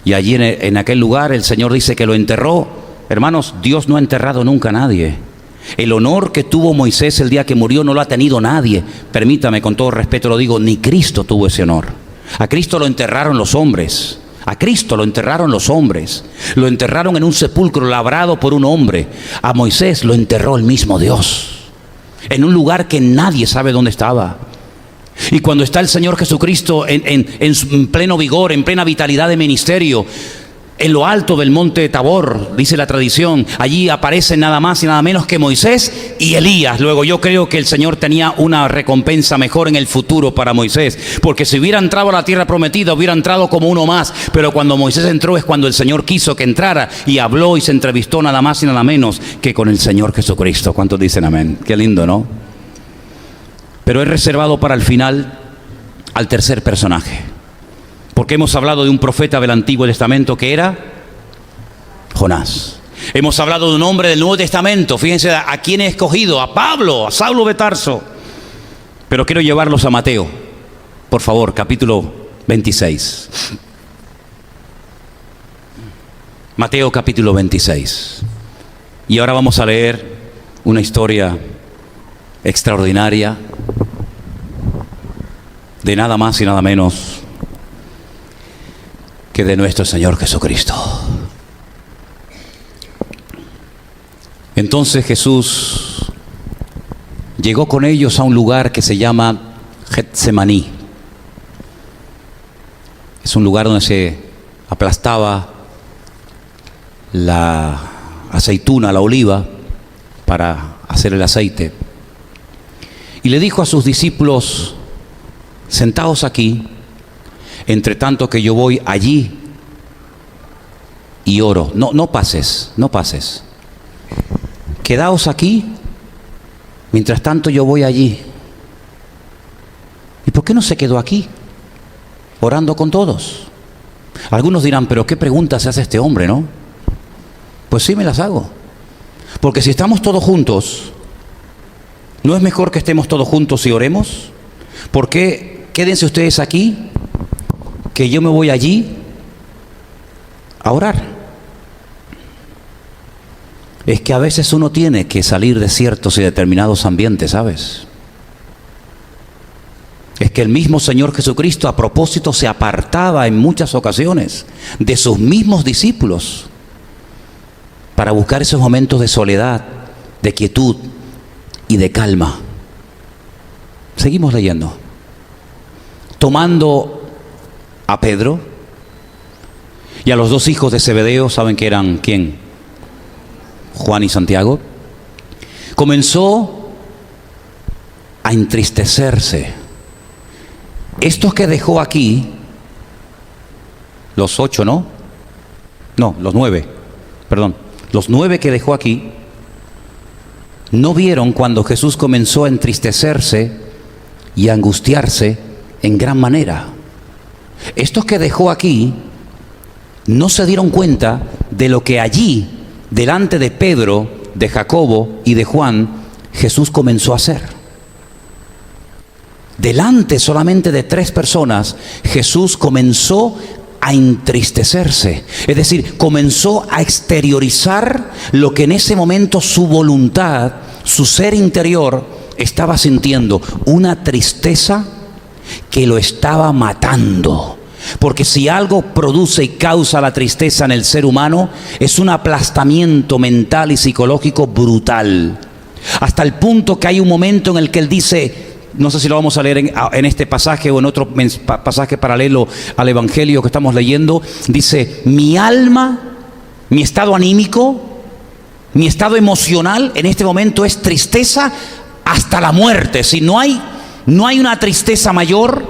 Y allí en aquel lugar el Señor dice que lo enterró. Hermanos, Dios no ha enterrado nunca a nadie. El honor que tuvo Moisés el día que murió no lo ha tenido nadie. Permítame, con todo respeto lo digo, ni Cristo tuvo ese honor. A Cristo lo enterraron los hombres. A Cristo lo enterraron los hombres. Lo enterraron en un sepulcro labrado por un hombre. A Moisés lo enterró el mismo Dios, en un lugar que nadie sabe dónde estaba. Y cuando está el Señor Jesucristo en pleno vigor, en plena vitalidad de ministerio, en lo alto del monte Tabor, dice la tradición, allí aparecen nada más y nada menos que Moisés y Elías. Luego yo creo que el Señor tenía una recompensa mejor en el futuro para Moisés, porque si hubiera entrado a la tierra prometida, hubiera entrado como uno más. Pero cuando Moisés entró es cuando el Señor quiso que entrara, y habló y se entrevistó nada más y nada menos que con el Señor Jesucristo. ¿Cuántos dicen amén? Qué lindo, ¿no? Pero he reservado para el final al tercer personaje. Porque hemos hablado de un profeta del Antiguo Testamento que era Jonás. Hemos hablado de un hombre del Nuevo Testamento. Fíjense a quién he escogido: a Pablo, a Saulo de Tarso. Pero quiero llevarlos a Mateo, por favor, capítulo 26. Mateo capítulo 26. Y ahora vamos a leer una historia extraordinaria de nada más y nada menos que de nuestro Señor Jesucristo. Entonces Jesús llegó con ellos a un lugar que se llama Getsemaní. Es un lugar donde se aplastaba la aceituna, la oliva, para hacer el aceite. Y le dijo a sus discípulos: sentaos aquí, entre tanto que yo voy allí y oro. No pases. Quedaos aquí, mientras tanto yo voy allí. ¿Y por qué no se quedó aquí, orando con todos? Algunos dirán: pero qué preguntas se hace este hombre, ¿no? Pues sí, me las hago. Porque si estamos todos juntos, ¿no es mejor que estemos todos juntos y oremos? ¿Por qué quédense ustedes aquí, que yo me voy allí a orar? Es que a veces uno tiene que salir de ciertos y determinados ambientes, ¿sabes? Es que el mismo Señor Jesucristo a propósito se apartaba en muchas ocasiones de sus mismos discípulos para buscar esos momentos de soledad, de quietud y de calma. Seguimos leyendo. Tomando a Pedro y a los dos hijos de Zebedeo, ¿saben que eran quién? Juan y Santiago. Comenzó a entristecerse. Estos que dejó aquí, los 8, ¿no? No, los 9, perdón. Los 9 que dejó aquí, no vieron cuando Jesús comenzó a entristecerse y a angustiarse en gran manera. Estos que dejó aquí no se dieron cuenta de lo que allí, delante de Pedro, de Jacobo y de Juan, Jesús comenzó a hacer. Delante solamente de 3 personas, Jesús comenzó a entristecerse. Es decir, comenzó a exteriorizar lo que en ese momento su voluntad, su ser interior, estaba sintiendo. Una tristeza que lo estaba matando. Porque si algo produce y causa la tristeza en el ser humano, es un aplastamiento mental y psicológico brutal. Hasta el punto que hay un momento en el que él dice, no sé si lo vamos a leer en este pasaje o en otro pasaje paralelo al Evangelio que estamos leyendo, dice: mi alma, mi estado anímico, mi estado emocional en este momento es tristeza hasta la muerte. Si no hay una tristeza mayor,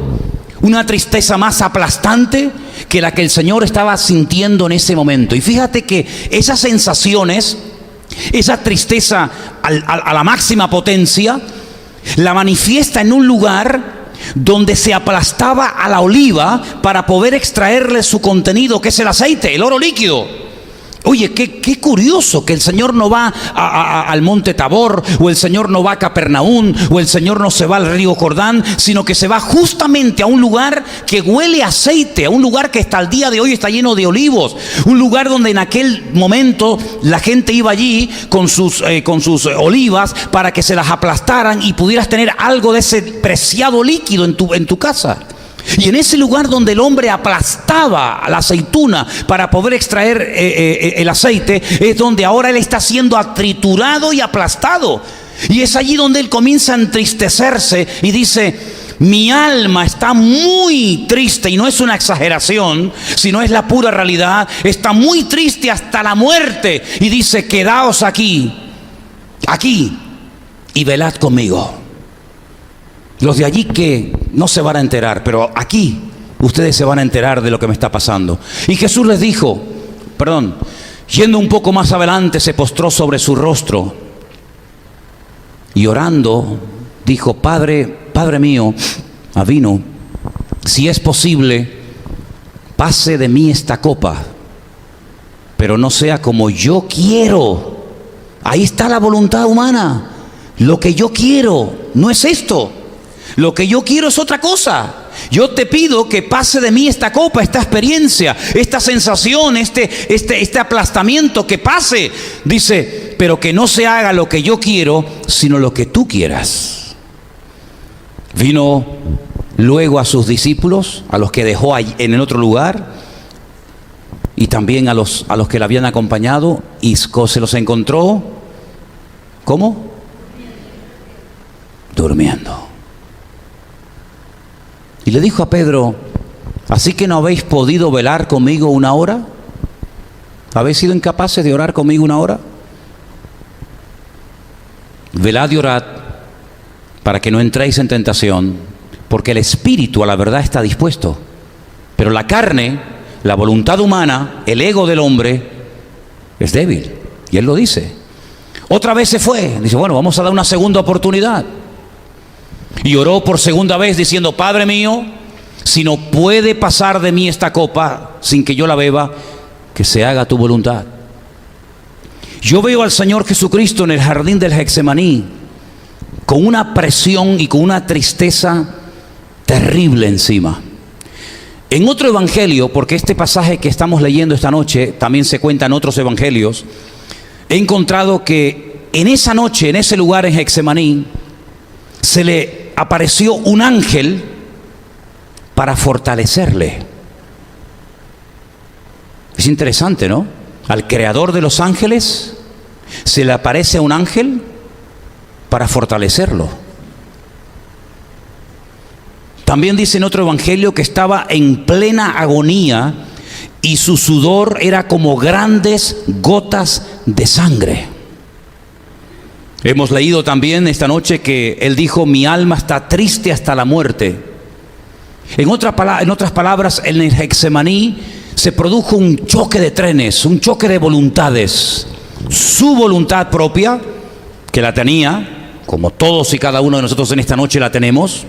una tristeza más aplastante que la que el Señor estaba sintiendo en ese momento. Y fíjate que esas sensaciones, esa tristeza a la máxima potencia, la manifiesta en un lugar donde se aplastaba a la oliva para poder extraerle su contenido, que es el aceite, el oro líquido. Oye, qué curioso que el Señor no va al monte Tabor, o el Señor no va a Capernaum, o el Señor no se va al río Jordán, sino que se va justamente a un lugar que huele a aceite, a un lugar que hasta el día de hoy está lleno de olivos, un lugar donde en aquel momento la gente iba allí con sus olivas para que se las aplastaran y pudieras tener algo de ese preciado líquido en tu casa. Y en ese lugar donde el hombre aplastaba la aceituna para poder extraer el aceite, es donde ahora él está siendo triturado y aplastado. Y es allí donde él comienza a entristecerse y dice: mi alma está muy triste, y no es una exageración, sino es la pura realidad. Está muy triste hasta la muerte. Y dice: quedaos aquí y velad conmigo. Los de allí que no se van a enterar, pero aquí ustedes se van a enterar de lo que me está pasando. Y Jesús les dijo, yendo un poco más adelante, se postró sobre su rostro y orando dijo: Padre mío, Avino, si es posible, pase de mí esta copa, pero no sea como yo quiero. Ahí está la voluntad humana. Lo que yo quiero no es esto. Lo que yo quiero es otra cosa. Yo te pido que pase de mí esta copa, esta experiencia, esta sensación, este aplastamiento, que pase. Dice, pero que no se haga lo que yo quiero, sino lo que tú quieras. Vino luego a sus discípulos, a los que dejó en el otro lugar, y también a los que le habían acompañado, y se los encontró, ¿cómo? Durmiendo. Y le dijo a Pedro, ¿así que no habéis podido velar conmigo una hora? ¿Habéis sido incapaces de orar conmigo una hora? Velad y orad para que no entréis en tentación, porque el espíritu a la verdad está dispuesto, pero la carne, la voluntad humana, el ego del hombre es débil. Y él lo dice. Otra vez se fue. Dice, bueno, vamos a dar una segunda oportunidad. Y oró por segunda vez diciendo, Padre mío, si no puede pasar de mí esta copa sin que yo la beba, que se haga tu voluntad. Yo veo al Señor Jesucristo en el jardín del Getsemaní con una presión y con una tristeza terrible encima. En otro evangelio, porque este pasaje que estamos leyendo esta noche también se cuenta en otros evangelios, he encontrado que en esa noche, en ese lugar en Getsemaní, se le apareció un ángel para fortalecerle. Es interesante, ¿no? Al creador de los ángeles se le aparece un ángel para fortalecerlo. También dice en otro evangelio que estaba en plena agonía y su sudor era como grandes gotas de sangre. Hemos leído también esta noche que él dijo, mi alma está triste hasta la muerte. En otras palabras, en el Getsemaní se produjo un choque de trenes, un choque de voluntades. Su voluntad propia, que la tenía, como todos y cada uno de nosotros en esta noche la tenemos,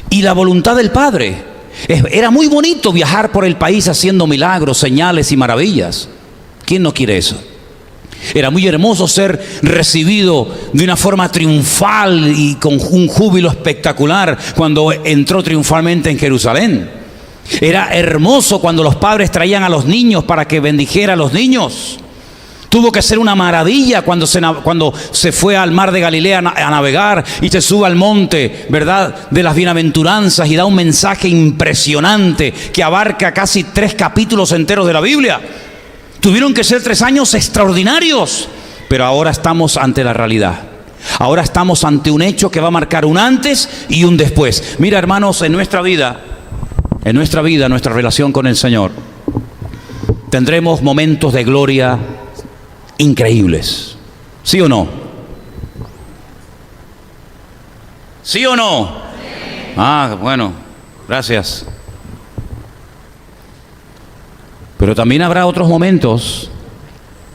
y la voluntad del Padre. Era muy bonito viajar por el país haciendo milagros, señales y maravillas. ¿Quién no quiere eso? Era muy hermoso ser recibido de una forma triunfal y con un júbilo espectacular cuando entró triunfalmente en Jerusalén. Era hermoso cuando los padres traían a los niños para que bendijera a los niños. Tuvo que ser una maravilla cuando se fue al mar de Galilea a navegar y se sube al monte, ¿verdad?, de las bienaventuranzas y da un mensaje impresionante que abarca casi 3 capítulos enteros de la Biblia. Tuvieron que ser 3 años extraordinarios, pero ahora estamos ante la realidad. Ahora estamos ante un hecho que va a marcar un antes y un después. Mira, hermanos, en nuestra vida, nuestra relación con el Señor, tendremos momentos de gloria increíbles. ¿Sí o no? ¿Sí o no? Sí. Ah, bueno, gracias. Pero también habrá otros momentos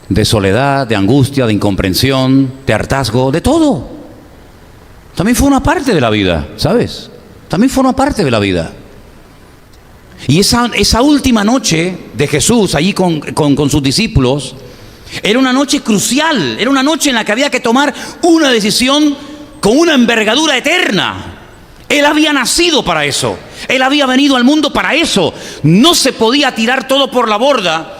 de soledad, de angustia, de incomprensión, de hartazgo, de todo. También forma parte de la vida, ¿sabes? También forma parte de la vida. Y esa última noche de Jesús allí con sus discípulos era una noche crucial, era una noche en la que había que tomar una decisión con una envergadura eterna. Él había nacido para eso, él había venido al mundo para eso. No se podía tirar todo por la borda,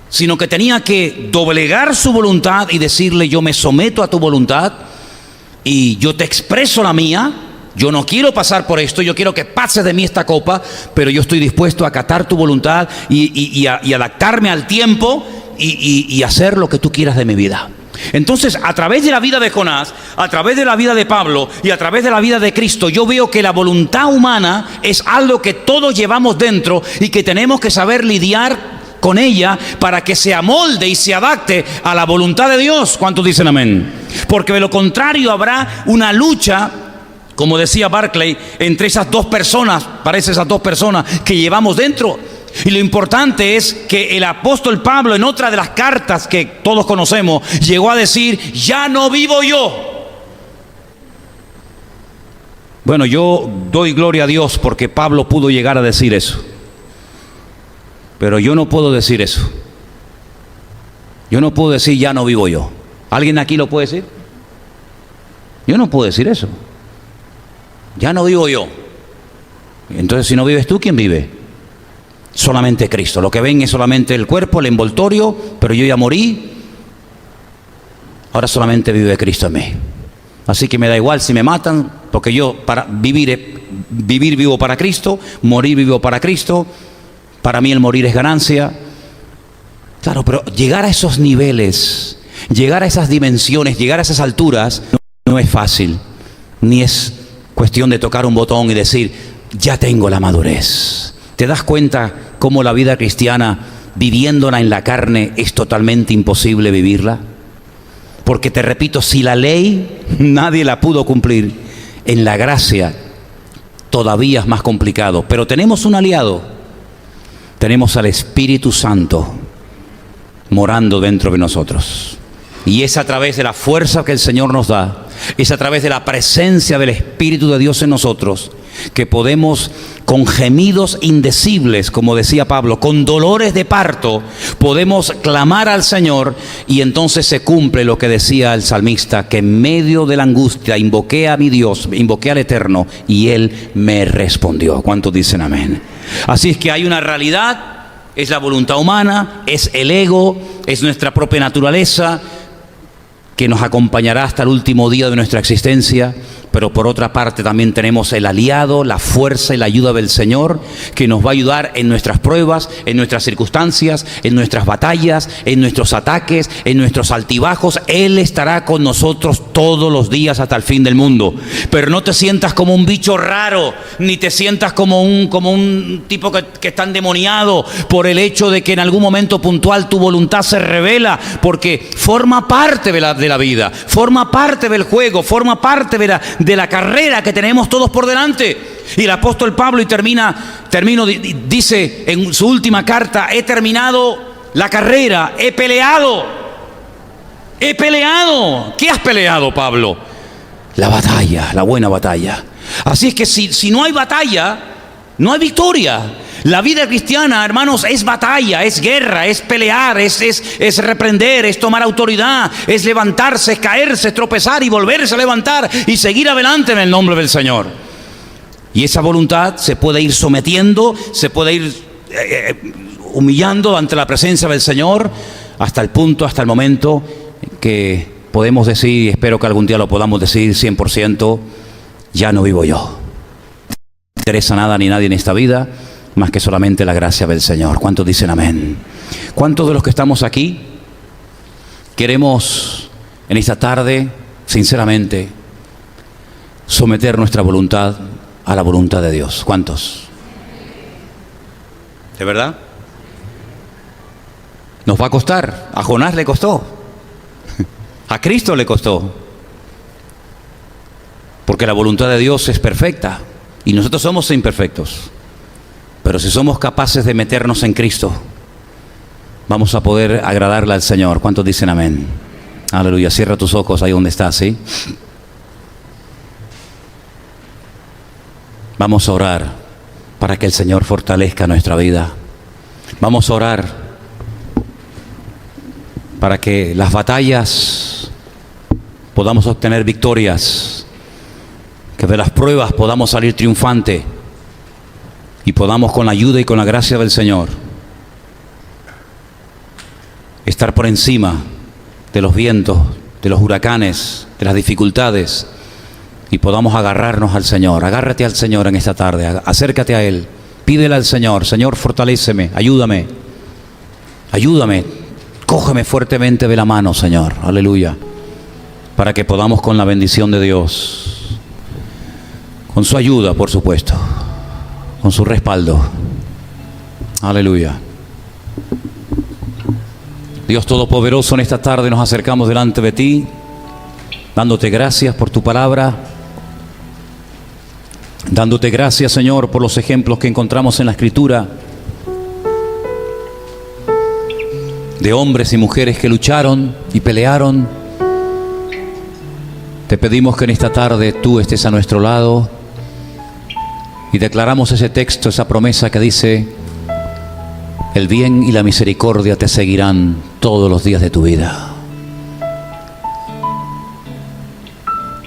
sino que tenía que doblegar su voluntad y decirle, yo me someto a tu voluntad y yo te expreso la mía. Yo no quiero pasar por esto, yo quiero que pases de mí esta copa, pero yo estoy dispuesto a acatar tu voluntad y adaptarme al tiempo y hacer lo que tú quieras de mi vida. Entonces, a través de la vida de Jonás, a través de la vida de Pablo y a través de la vida de Cristo, yo veo que la voluntad humana es algo que todos llevamos dentro y que tenemos que saber lidiar con ella para que se amolde y se adapte a la voluntad de Dios. ¿Cuántos dicen amén? Porque de lo contrario habrá una lucha, como decía Barclay, entre esas dos personas, parece esas dos personas que llevamos dentro. Y lo importante es que el apóstol Pablo, en otra de las cartas que todos conocemos, llegó a decir, ya no vivo yo. Bueno, yo doy gloria a Dios porque Pablo pudo llegar a decir eso. Pero yo no puedo decir eso. Yo no puedo decir ya no vivo yo. ¿Alguien aquí lo puede decir? Yo no puedo decir eso. Ya no vivo yo. Entonces, si no vives tú, ¿quién vive? Solamente Cristo. Lo que ven es solamente el cuerpo, el envoltorio, pero yo ya morí. Ahora solamente vive Cristo en mí. Así que me da igual si me matan, porque yo para vivir vivo para Cristo, morir vivo para Cristo. Para mí el morir es ganancia. Claro, pero llegar a esos niveles, llegar a esas dimensiones, llegar a esas alturas, no es fácil. Ni es cuestión de tocar un botón y decir, ya tengo la madurez. ¿Te das cuenta cómo la vida cristiana, viviéndola en la carne, es totalmente imposible vivirla? Porque te repito, si la ley nadie la pudo cumplir, en la gracia todavía es más complicado. Pero tenemos un aliado, tenemos al Espíritu Santo morando dentro de nosotros. Y es a través de la fuerza que el Señor nos da, es a través de la presencia del Espíritu de Dios en nosotros, que podemos con gemidos indecibles, como decía Pablo, con dolores de parto, podemos clamar al Señor, y entonces se cumple lo que decía el salmista, que en medio de la angustia invoqué a mi Dios, invoqué al Eterno, y Él me respondió. ¿Cuántos dicen amén? Así es que hay una realidad, es la voluntad humana, es el ego, es nuestra propia naturaleza, que nos acompañará hasta el último día de nuestra existencia. Pero por otra parte también tenemos el aliado, la fuerza y la ayuda del Señor, que nos va a ayudar en nuestras pruebas, en nuestras circunstancias, en nuestras batallas, en nuestros ataques, en nuestros altibajos. Él estará con nosotros todos los días hasta el fin del mundo. Pero no te sientas como un bicho raro, ni te sientas como un tipo que está endemoniado por el hecho de que en algún momento puntual tu voluntad se revela, porque forma parte de la vida, forma parte del juego, forma parte de la carrera que tenemos todos por delante. Y el apóstol Pablo, dice en su última carta, he terminado la carrera, he peleado. ¿Qué has peleado, Pablo? La batalla, la buena batalla. Así es que si no hay batalla, no hay victoria. La vida cristiana, hermanos, es batalla, es guerra, es pelear, es reprender, es tomar autoridad, es levantarse, es caerse, es tropezar y volverse a levantar y seguir adelante en el nombre del Señor. Y esa voluntad se puede ir sometiendo, se puede ir humillando ante la presencia del Señor hasta el momento que podemos decir, y espero que algún día lo podamos decir 100%, ya no vivo yo. No me interesa nada ni nadie en esta vida, más que solamente la gracia del Señor. ¿Cuántos dicen amén? ¿Cuántos de los que estamos aquí queremos en esta tarde, sinceramente, someter nuestra voluntad a la voluntad de Dios? ¿Cuántos? ¿De verdad? Nos va a costar. A Jonás le costó. A Cristo le costó. Porque la voluntad de Dios es perfecta y nosotros somos imperfectos. Pero si somos capaces de meternos en Cristo, vamos a poder agradarle al Señor. ¿Cuántos dicen amén? Aleluya. Cierra tus ojos ahí donde estás, ¿sí? Vamos a orar para que el Señor fortalezca nuestra vida. Vamos a orar para que las batallas podamos obtener victorias, que de las pruebas podamos salir triunfante y podamos, con la ayuda y con la gracia del Señor, estar por encima de los vientos, de los huracanes, de las dificultades, y podamos agarrarnos al Señor. Agárrate al Señor en esta tarde, acércate a Él, pídele al Señor: Señor, fortaléceme, ayúdame, cógeme fuertemente de la mano, Señor, aleluya, para que podamos, con la bendición de Dios, con su ayuda, por supuesto, con su respaldo, aleluya. Dios Todopoderoso, en esta tarde nos acercamos delante de ti, dándote gracias por tu palabra, dándote gracias, Señor, por los ejemplos que encontramos en la Escritura de hombres y mujeres que lucharon y pelearon. Te pedimos que en esta tarde tú estés a nuestro lado y declaramos ese texto, esa promesa que dice: El bien y la misericordia te seguirán todos los días de tu vida.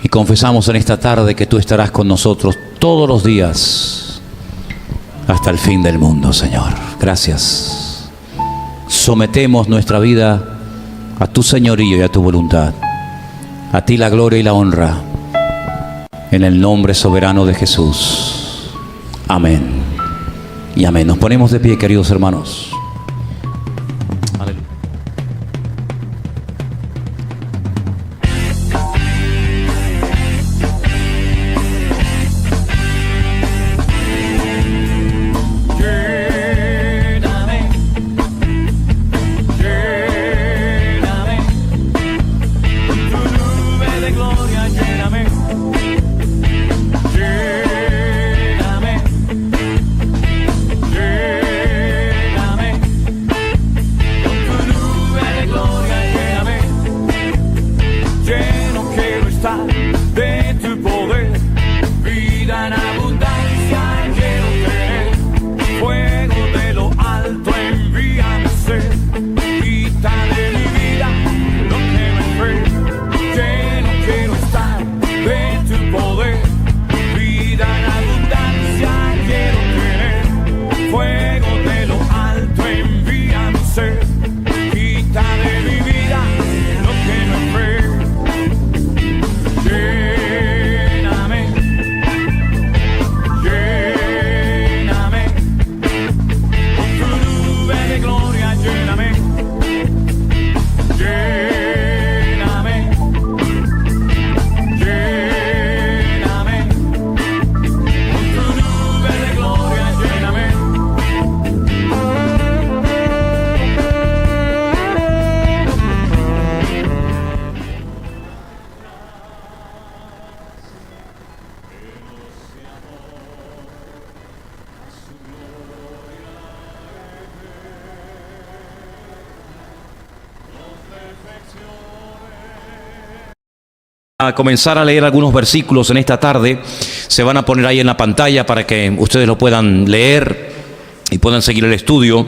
Y confesamos en esta tarde que tú estarás con nosotros todos los días hasta el fin del mundo, Señor. Gracias. Sometemos nuestra vida a tu señorío y a tu voluntad. A ti la gloria y la honra. En el nombre soberano de Jesús. Amén. Y amén. Nos ponemos de pie, queridos hermanos. Aleluya. A comenzar a leer algunos versículos en esta tarde. Se van a poner ahí en la pantalla para que ustedes lo puedan leer y puedan seguir el estudio.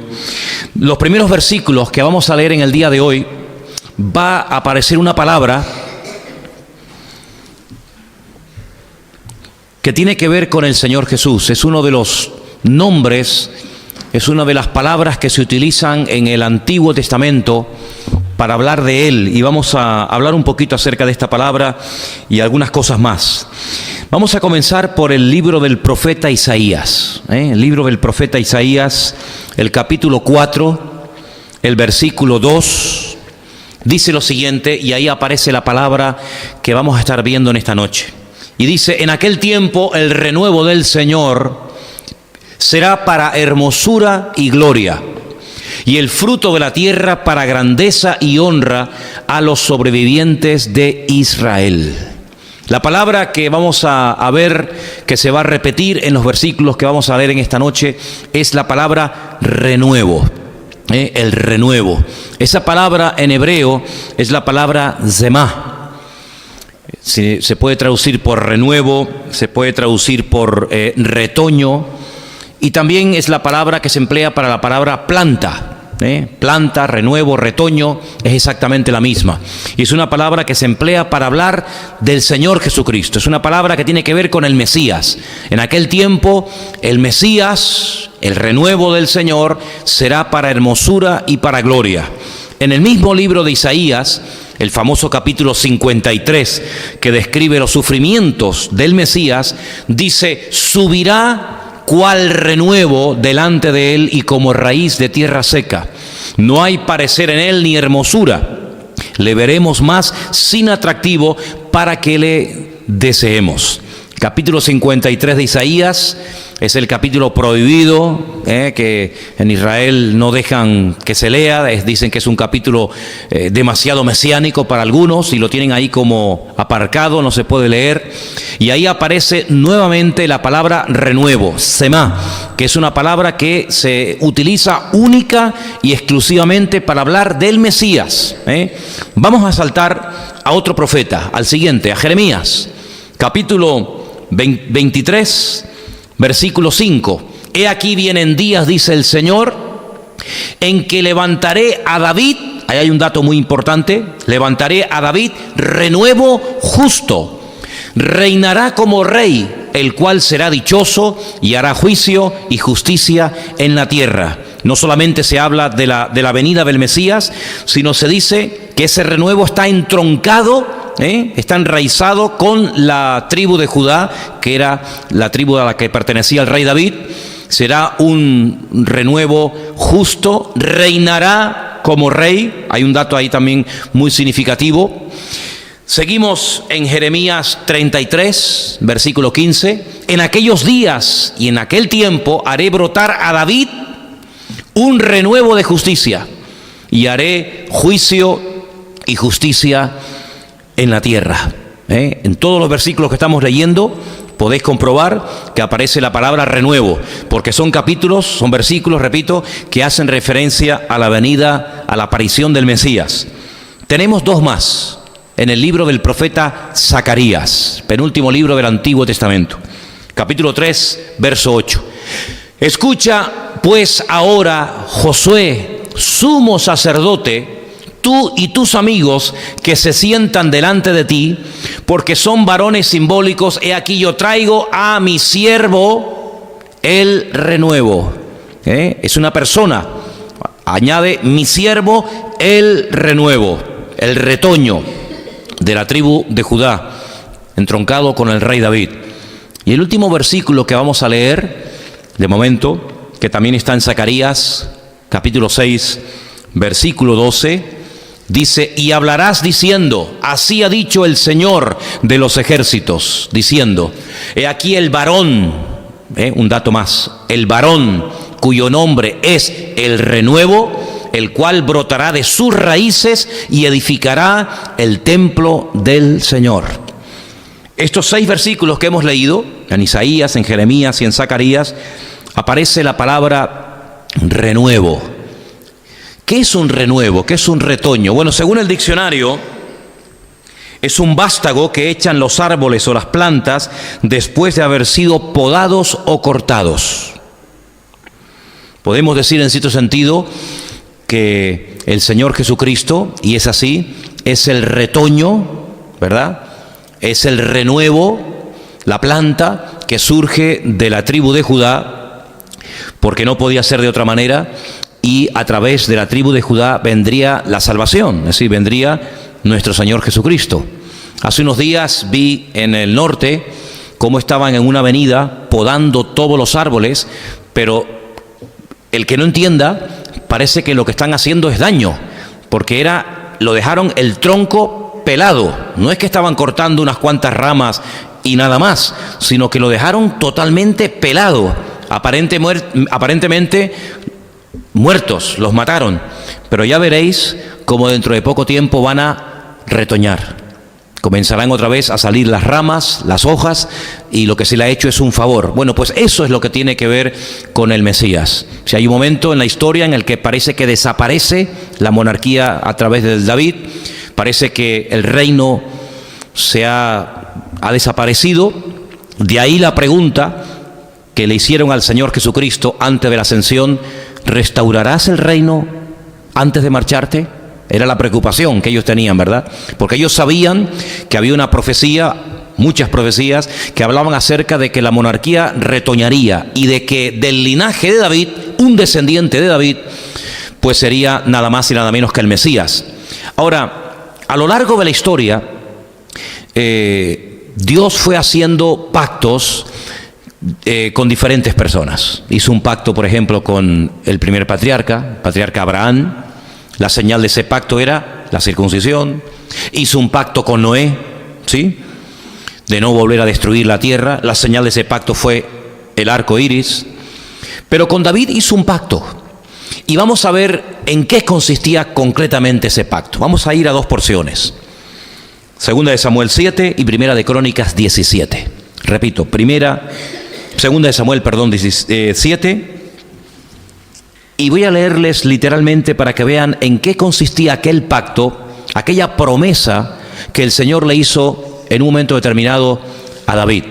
Los primeros versículos que vamos a leer en el día de hoy, va a aparecer una palabra que tiene que ver con el Señor Jesús. Es uno de los nombres, es una de las palabras que se utilizan en el Antiguo Testamento para hablar de Él, y vamos a hablar un poquito acerca de esta palabra y algunas cosas más. Vamos a comenzar por el libro del profeta Isaías, el libro del profeta Isaías, el capítulo 4, el versículo 2, dice lo siguiente, y ahí aparece la palabra que vamos a estar viendo en esta noche. Y dice: en aquel tiempo el renuevo del Señor será para hermosura y gloria, y el fruto de la tierra para grandeza y honra a los sobrevivientes de Israel. La palabra que vamos a ver, que se va a repetir en los versículos que vamos a leer en esta noche, es la palabra renuevo. El renuevo. Esa palabra en hebreo es la palabra zemá. Se puede traducir por renuevo, se puede traducir por retoño, y también es la palabra que se emplea para la palabra planta. Planta, renuevo, retoño, es exactamente la misma. Y es una palabra que se emplea para hablar del Señor Jesucristo. Es una palabra que tiene que ver con el Mesías. En aquel tiempo, el Mesías, el renuevo del Señor, será para hermosura y para gloria. En el mismo libro de Isaías, el famoso capítulo 53, que describe los sufrimientos del Mesías, dice: subirá cual renuevo delante de él y como raíz de tierra seca. No hay parecer en él ni hermosura. Le veremos más sin atractivo para que le deseemos. Capítulo 53 de Isaías es el capítulo prohibido, que en Israel no dejan que se lea. Dicen que es un capítulo demasiado mesiánico para algunos y lo tienen ahí como aparcado, no se puede leer. Y ahí aparece nuevamente la palabra renuevo, semá, que es una palabra que se utiliza única y exclusivamente para hablar del Mesías. Vamos a saltar a otro profeta, al siguiente, a Jeremías, capítulo 23, versículo 5. He aquí vienen días, dice el Señor, en que levantaré a David, ahí hay un dato muy importante, levantaré a David renuevo justo. Reinará como rey, el cual será dichoso y hará juicio y justicia en la tierra. No solamente se habla de la venida del Mesías, sino se dice que ese renuevo está entroncado, está enraizado con la tribu de Judá, que era la tribu a la que pertenecía el rey David. Será un renuevo justo, reinará como rey. Hay un dato ahí también muy significativo. Seguimos en Jeremías 33, versículo 15. En aquellos días y en aquel tiempo haré brotar a David un renuevo de justicia y haré juicio y justicia en la tierra. En todos los versículos que estamos leyendo podéis comprobar que aparece la palabra renuevo, porque son capítulos, son versículos, repito, que hacen referencia a la venida, a la aparición del Mesías. Tenemos dos más en el libro del profeta Zacarías, penúltimo libro del Antiguo Testamento, capítulo 3, verso 8. Escucha pues ahora, Josué, sumo sacerdote, tú y tus amigos que se sientan delante de ti, porque son varones simbólicos. He aquí yo traigo a mi siervo el renuevo. Es una persona, añade mi siervo el renuevo, el retoño de la tribu de Judá, entroncado con el rey David. Y el último versículo que vamos a leer, de momento, que también está en Zacarías, capítulo 6, versículo 12, dice: y hablarás diciendo, así ha dicho el Señor de los ejércitos, diciendo, he aquí el varón, un dato más, el varón cuyo nombre es el renuevo, el cual brotará de sus raíces y edificará el templo del Señor. Estos 6 versículos que hemos leído, en Isaías, en Jeremías y en Zacarías, aparece la palabra renuevo. ¿Qué es un renuevo? ¿Qué es un retoño? Bueno, según el diccionario, es un vástago que echan los árboles o las plantas después de haber sido podados o cortados. Podemos decir en cierto sentido que el Señor Jesucristo, y es así, es el retoño, ¿verdad? Es el renuevo, la planta que surge de la tribu de Judá, porque no podía ser de otra manera, y a través de la tribu de Judá vendría la salvación, es decir, vendría nuestro Señor Jesucristo. Hace unos días vi en el norte cómo estaban en una avenida podando todos los árboles, pero el que no entienda, parece que lo que están haciendo es daño, porque lo dejaron el tronco pelado. No es que estaban cortando unas cuantas ramas y nada más, sino que lo dejaron totalmente pelado. Aparentemente muertos, los mataron. Pero ya veréis cómo dentro de poco tiempo van a retoñar. Comenzarán otra vez a salir las ramas, las hojas, y lo que se le ha hecho es un favor. Bueno, pues eso es lo que tiene que ver con el Mesías. Si hay un momento en la historia en el que parece que desaparece la monarquía a través de David, parece que el reino ha desaparecido. De ahí la pregunta que le hicieron al Señor Jesucristo antes de la ascensión: ¿restaurarás el reino antes de marcharte? Era la preocupación que ellos tenían, ¿verdad? Porque ellos sabían que había una profecía, muchas profecías, que hablaban acerca de que la monarquía retoñaría y de que del linaje de David, un descendiente de David, pues sería nada más y nada menos que el Mesías. Ahora, a lo largo de la historia, Dios fue haciendo pactos con diferentes personas. Hizo un pacto, por ejemplo, con el primer patriarca Abraham. La señal de ese pacto era la circuncisión. Hizo un pacto con Noé, ¿sí?, de no volver a destruir la tierra. La señal de ese pacto fue el arco iris. Pero con David hizo un pacto. Y vamos a ver en qué consistía concretamente ese pacto. Vamos a ir a 2 porciones. Segunda de Samuel 7 y Primera de Crónicas 17. Repito, Segunda de Samuel, 7. Y voy a leerles literalmente para que vean en qué consistía aquel pacto, aquella promesa que el Señor le hizo en un momento determinado a David.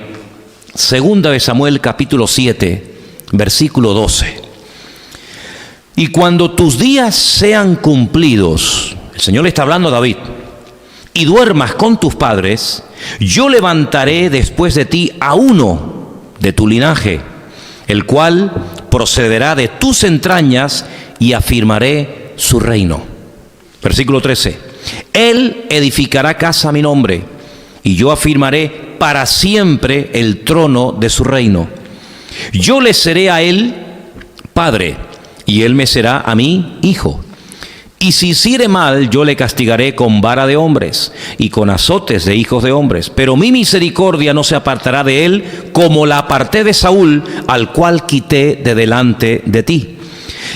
Segunda de Samuel, capítulo 7, versículo 12. Y cuando tus días sean cumplidos, el Señor le está hablando a David, y duermas con tus padres, yo levantaré después de ti a uno de tu linaje, el cual procederá de tus entrañas y afirmaré su reino. Versículo 13. Él edificará casa a mi nombre, y yo afirmaré para siempre el trono de su reino. Yo le seré a él padre, y él me será a mí hijo. Y si hiciere mal, yo le castigaré con vara de hombres y con azotes de hijos de hombres. Pero mi misericordia no se apartará de él, como la aparté de Saúl, al cual quité de delante de ti.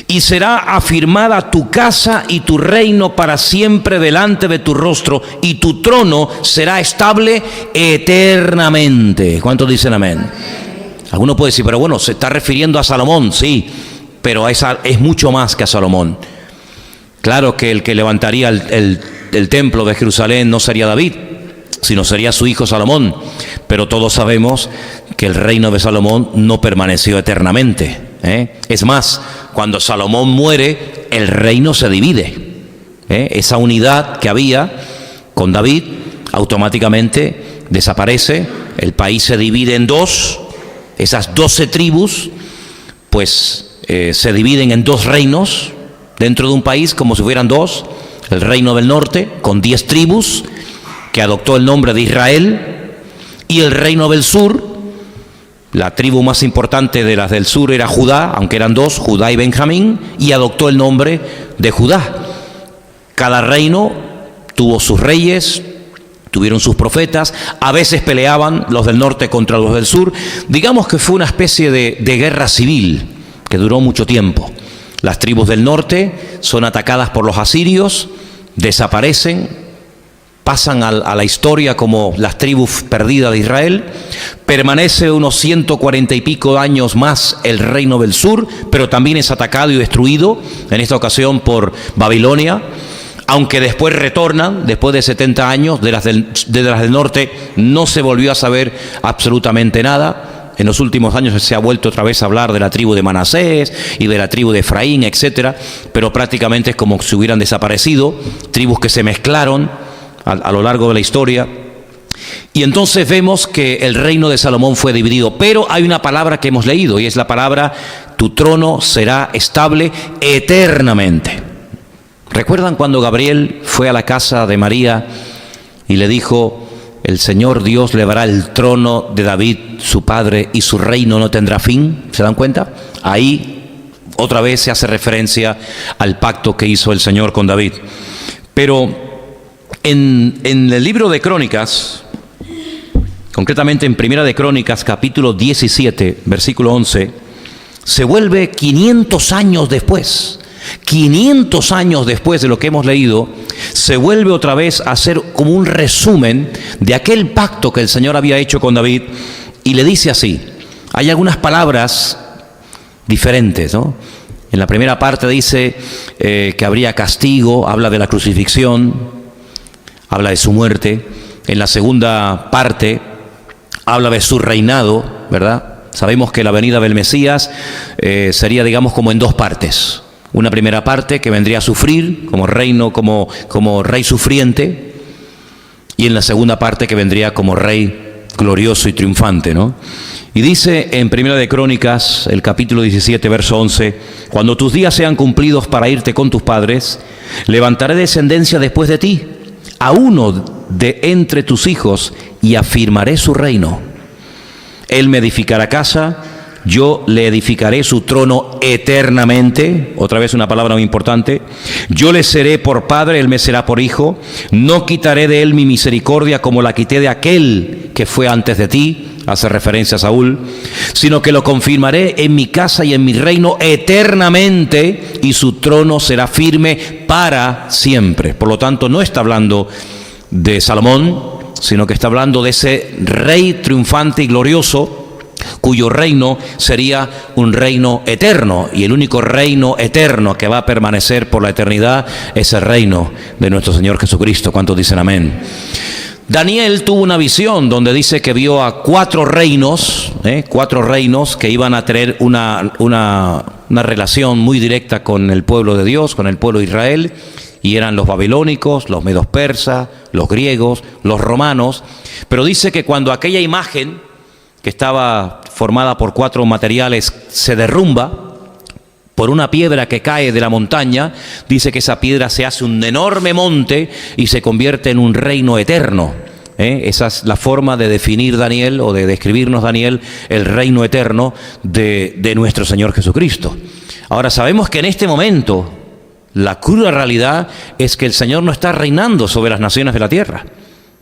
Y será afirmada tu casa y tu reino para siempre delante de tu rostro, y tu trono será estable eternamente. ¿Cuántos dicen amén? Alguno puede decir, pero bueno, se está refiriendo a Salomón. Sí, pero es mucho más que a Salomón. Claro que el que levantaría el templo de Jerusalén no sería David, sino sería su hijo Salomón. Pero todos sabemos que el reino de Salomón no permaneció eternamente. Es más, cuando Salomón muere, el reino se divide. Esa unidad que había con David automáticamente desaparece. El país se divide en dos. Esas 12 tribus, pues se dividen en dos reinos dentro de un país, como si fueran dos. El reino del norte, con 10 tribus, que adoptó el nombre de Israel, y el reino del sur. La tribu más importante de las del sur era Judá, aunque eran dos, Judá y Benjamín, y adoptó el nombre de Judá. Cada reino tuvo sus reyes, tuvieron sus profetas, a veces peleaban los del norte contra los del sur. Digamos que fue una especie de guerra civil que duró mucho tiempo. Las tribus del norte son atacadas por los asirios, desaparecen, pasan a la historia como las tribus perdidas de Israel. Permanece unos 140 y pico años más el reino del sur, pero también es atacado y destruido, en esta ocasión por Babilonia, aunque después retornan, después de 70 años, de las del norte no se volvió a saber absolutamente nada. En los últimos años se ha vuelto otra vez a hablar de la tribu de Manasés y de la tribu de Efraín, etcétera, pero prácticamente es como si hubieran desaparecido, tribus que se mezclaron a lo largo de la historia. Y entonces vemos que el reino de Salomón fue dividido, pero hay una palabra que hemos leído, y es la palabra: tu trono será estable eternamente. ¿Recuerdan cuando Gabriel fue a la casa de María y le dijo: el Señor Dios le dará el trono de David, su padre, y su reino no tendrá fin? ¿Se dan cuenta? Ahí otra vez se hace referencia al pacto que hizo el Señor con David. Pero en el libro de Crónicas, concretamente en Primera de Crónicas, capítulo 17, versículo 11, se vuelve 500 años después. 500 años después de lo que hemos leído, se vuelve otra vez a hacer como un resumen de aquel pacto que el Señor había hecho con David, y le dice así. Hay algunas palabras diferentes, ¿no? En la primera parte dice que habría castigo, habla de la crucifixión, habla de su muerte. En la segunda parte habla de su reinado, ¿verdad? Sabemos que la venida del Mesías sería, digamos, como en dos partes. Una primera parte que vendría a sufrir como reino, como rey sufriente, y en la segunda parte que vendría como rey glorioso y triunfante, ¿no? Y dice en Primera de Crónicas, el capítulo 17, verso 11: cuando tus días sean cumplidos para irte con tus padres, levantaré descendencia después de ti, a uno de entre tus hijos, y afirmaré su reino. Él me edificará casa, yo le edificaré su trono eternamente. Otra vez una palabra muy importante. Yo le seré por padre, él me será por hijo. No quitaré de él mi misericordia como la quité de aquel que fue antes de ti. Hace referencia a Saúl. Sino que lo confirmaré en mi casa y en mi reino eternamente, y su trono será firme para siempre. Por lo tanto, no está hablando de Salomón, sino que está hablando de ese rey triunfante y glorioso, cuyo reino sería un reino eterno, y el único reino eterno que va a permanecer por la eternidad es el reino de nuestro Señor Jesucristo. ¿Cuántos dicen amén? Daniel tuvo una visión donde dice que vio a cuatro reinos que iban a tener una una relación muy directa con el pueblo de Dios, con el pueblo de Israel, y eran los babilónicos, los medos persas, los griegos, los romanos. Pero dice que cuando aquella imagen, que estaba formada por 4 materiales, se derrumba por una piedra que cae de la montaña, dice que esa piedra se hace un enorme monte y se convierte en un reino eterno. Esa es la forma de definir Daniel, o de describirnos Daniel, el reino eterno de nuestro Señor Jesucristo. Ahora, sabemos que en este momento la cruda realidad es que el Señor no está reinando sobre las naciones de la tierra,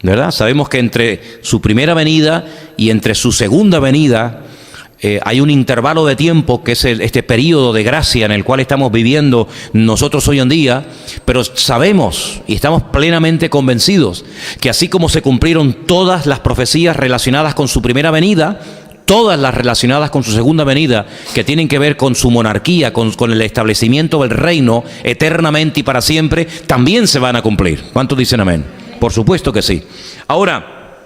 ¿verdad? Sabemos que entre su primera venida y entre su segunda venida hay un intervalo de tiempo que es este periodo de gracia en el cual estamos viviendo nosotros hoy en día, pero sabemos y estamos plenamente convencidos que así como se cumplieron todas las profecías relacionadas con su primera venida, todas las relacionadas con su segunda venida, que tienen que ver con su monarquía, con el establecimiento del reino eternamente y para siempre, también se van a cumplir. ¿Cuántos dicen amén? Por supuesto que sí. Ahora,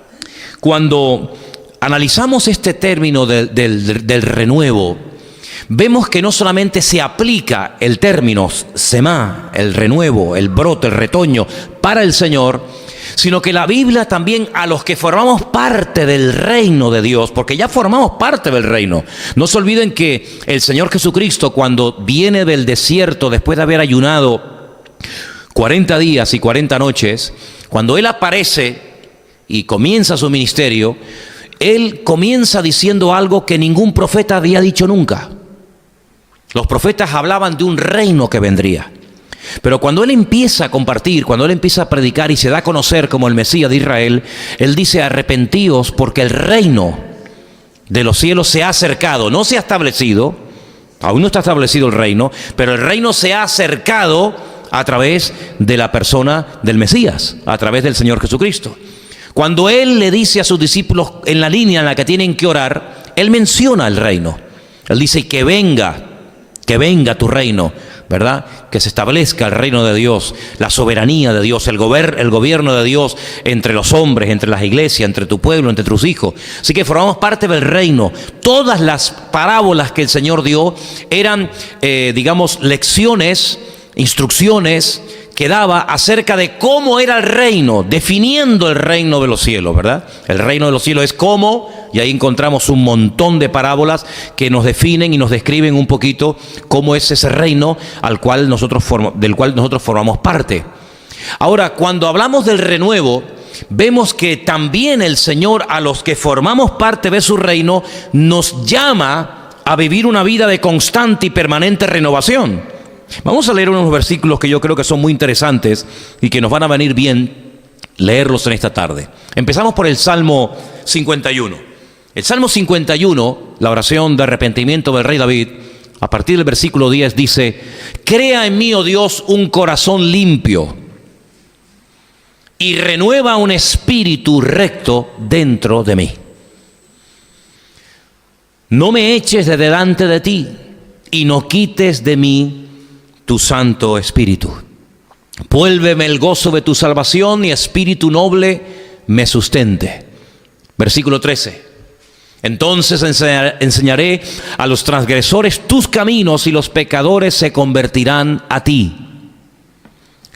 cuando analizamos este término del renuevo, vemos que no solamente se aplica el término semá, el renuevo, el brote, el retoño para el Señor, sino que la Biblia también a los que formamos parte del reino de Dios, porque ya formamos parte del reino. No se olviden que el Señor Jesucristo, cuando viene del desierto después de haber ayunado 40 días y 40 noches, cuando Él aparece y comienza su ministerio, Él comienza diciendo algo que ningún profeta había dicho nunca. Los profetas hablaban de un reino que vendría. Pero cuando Él empieza a compartir, cuando Él empieza a predicar y se da a conocer como el Mesías de Israel, Él dice: arrepentíos porque el reino de los cielos se ha acercado. No se ha establecido, aún no está establecido el reino, pero el reino se ha acercado a través de la persona del Mesías, a través del Señor Jesucristo. Cuando Él le dice a sus discípulos en la línea en la que tienen que orar, Él menciona el reino. Él dice: que venga tu reino, ¿verdad? Que se establezca el reino de Dios, la soberanía de Dios, el gobierno de Dios entre los hombres, entre las iglesias, entre tu pueblo, entre tus hijos. Así que formamos parte del reino. Todas las parábolas que el Señor dio eran, lecciones, instrucciones que daba acerca de cómo era el reino, definiendo el reino de los cielos, ¿verdad? El reino de los cielos es cómo, y ahí encontramos un montón de parábolas que nos definen y nos describen un poquito cómo es ese reino del cual nosotros formamos parte. Ahora, cuando hablamos del renuevo, vemos que también el Señor, a los que formamos parte de su reino, nos llama a vivir una vida de constante y permanente renovación. Vamos a leer unos versículos que yo creo que son muy interesantes y que nos van a venir bien leerlos en esta tarde. Empezamos por el Salmo 51. El Salmo 51, la oración de arrepentimiento del rey David, a partir del versículo 10 dice: crea en mí, oh Dios, un corazón limpio y renueva un espíritu recto dentro de mí. No me eches de delante de ti y no quites de mí tu Santo Espíritu. Vuélveme el gozo de tu salvación y espíritu noble me sustente. Versículo 13. Entonces enseñaré a los transgresores tus caminos y los pecadores se convertirán a ti.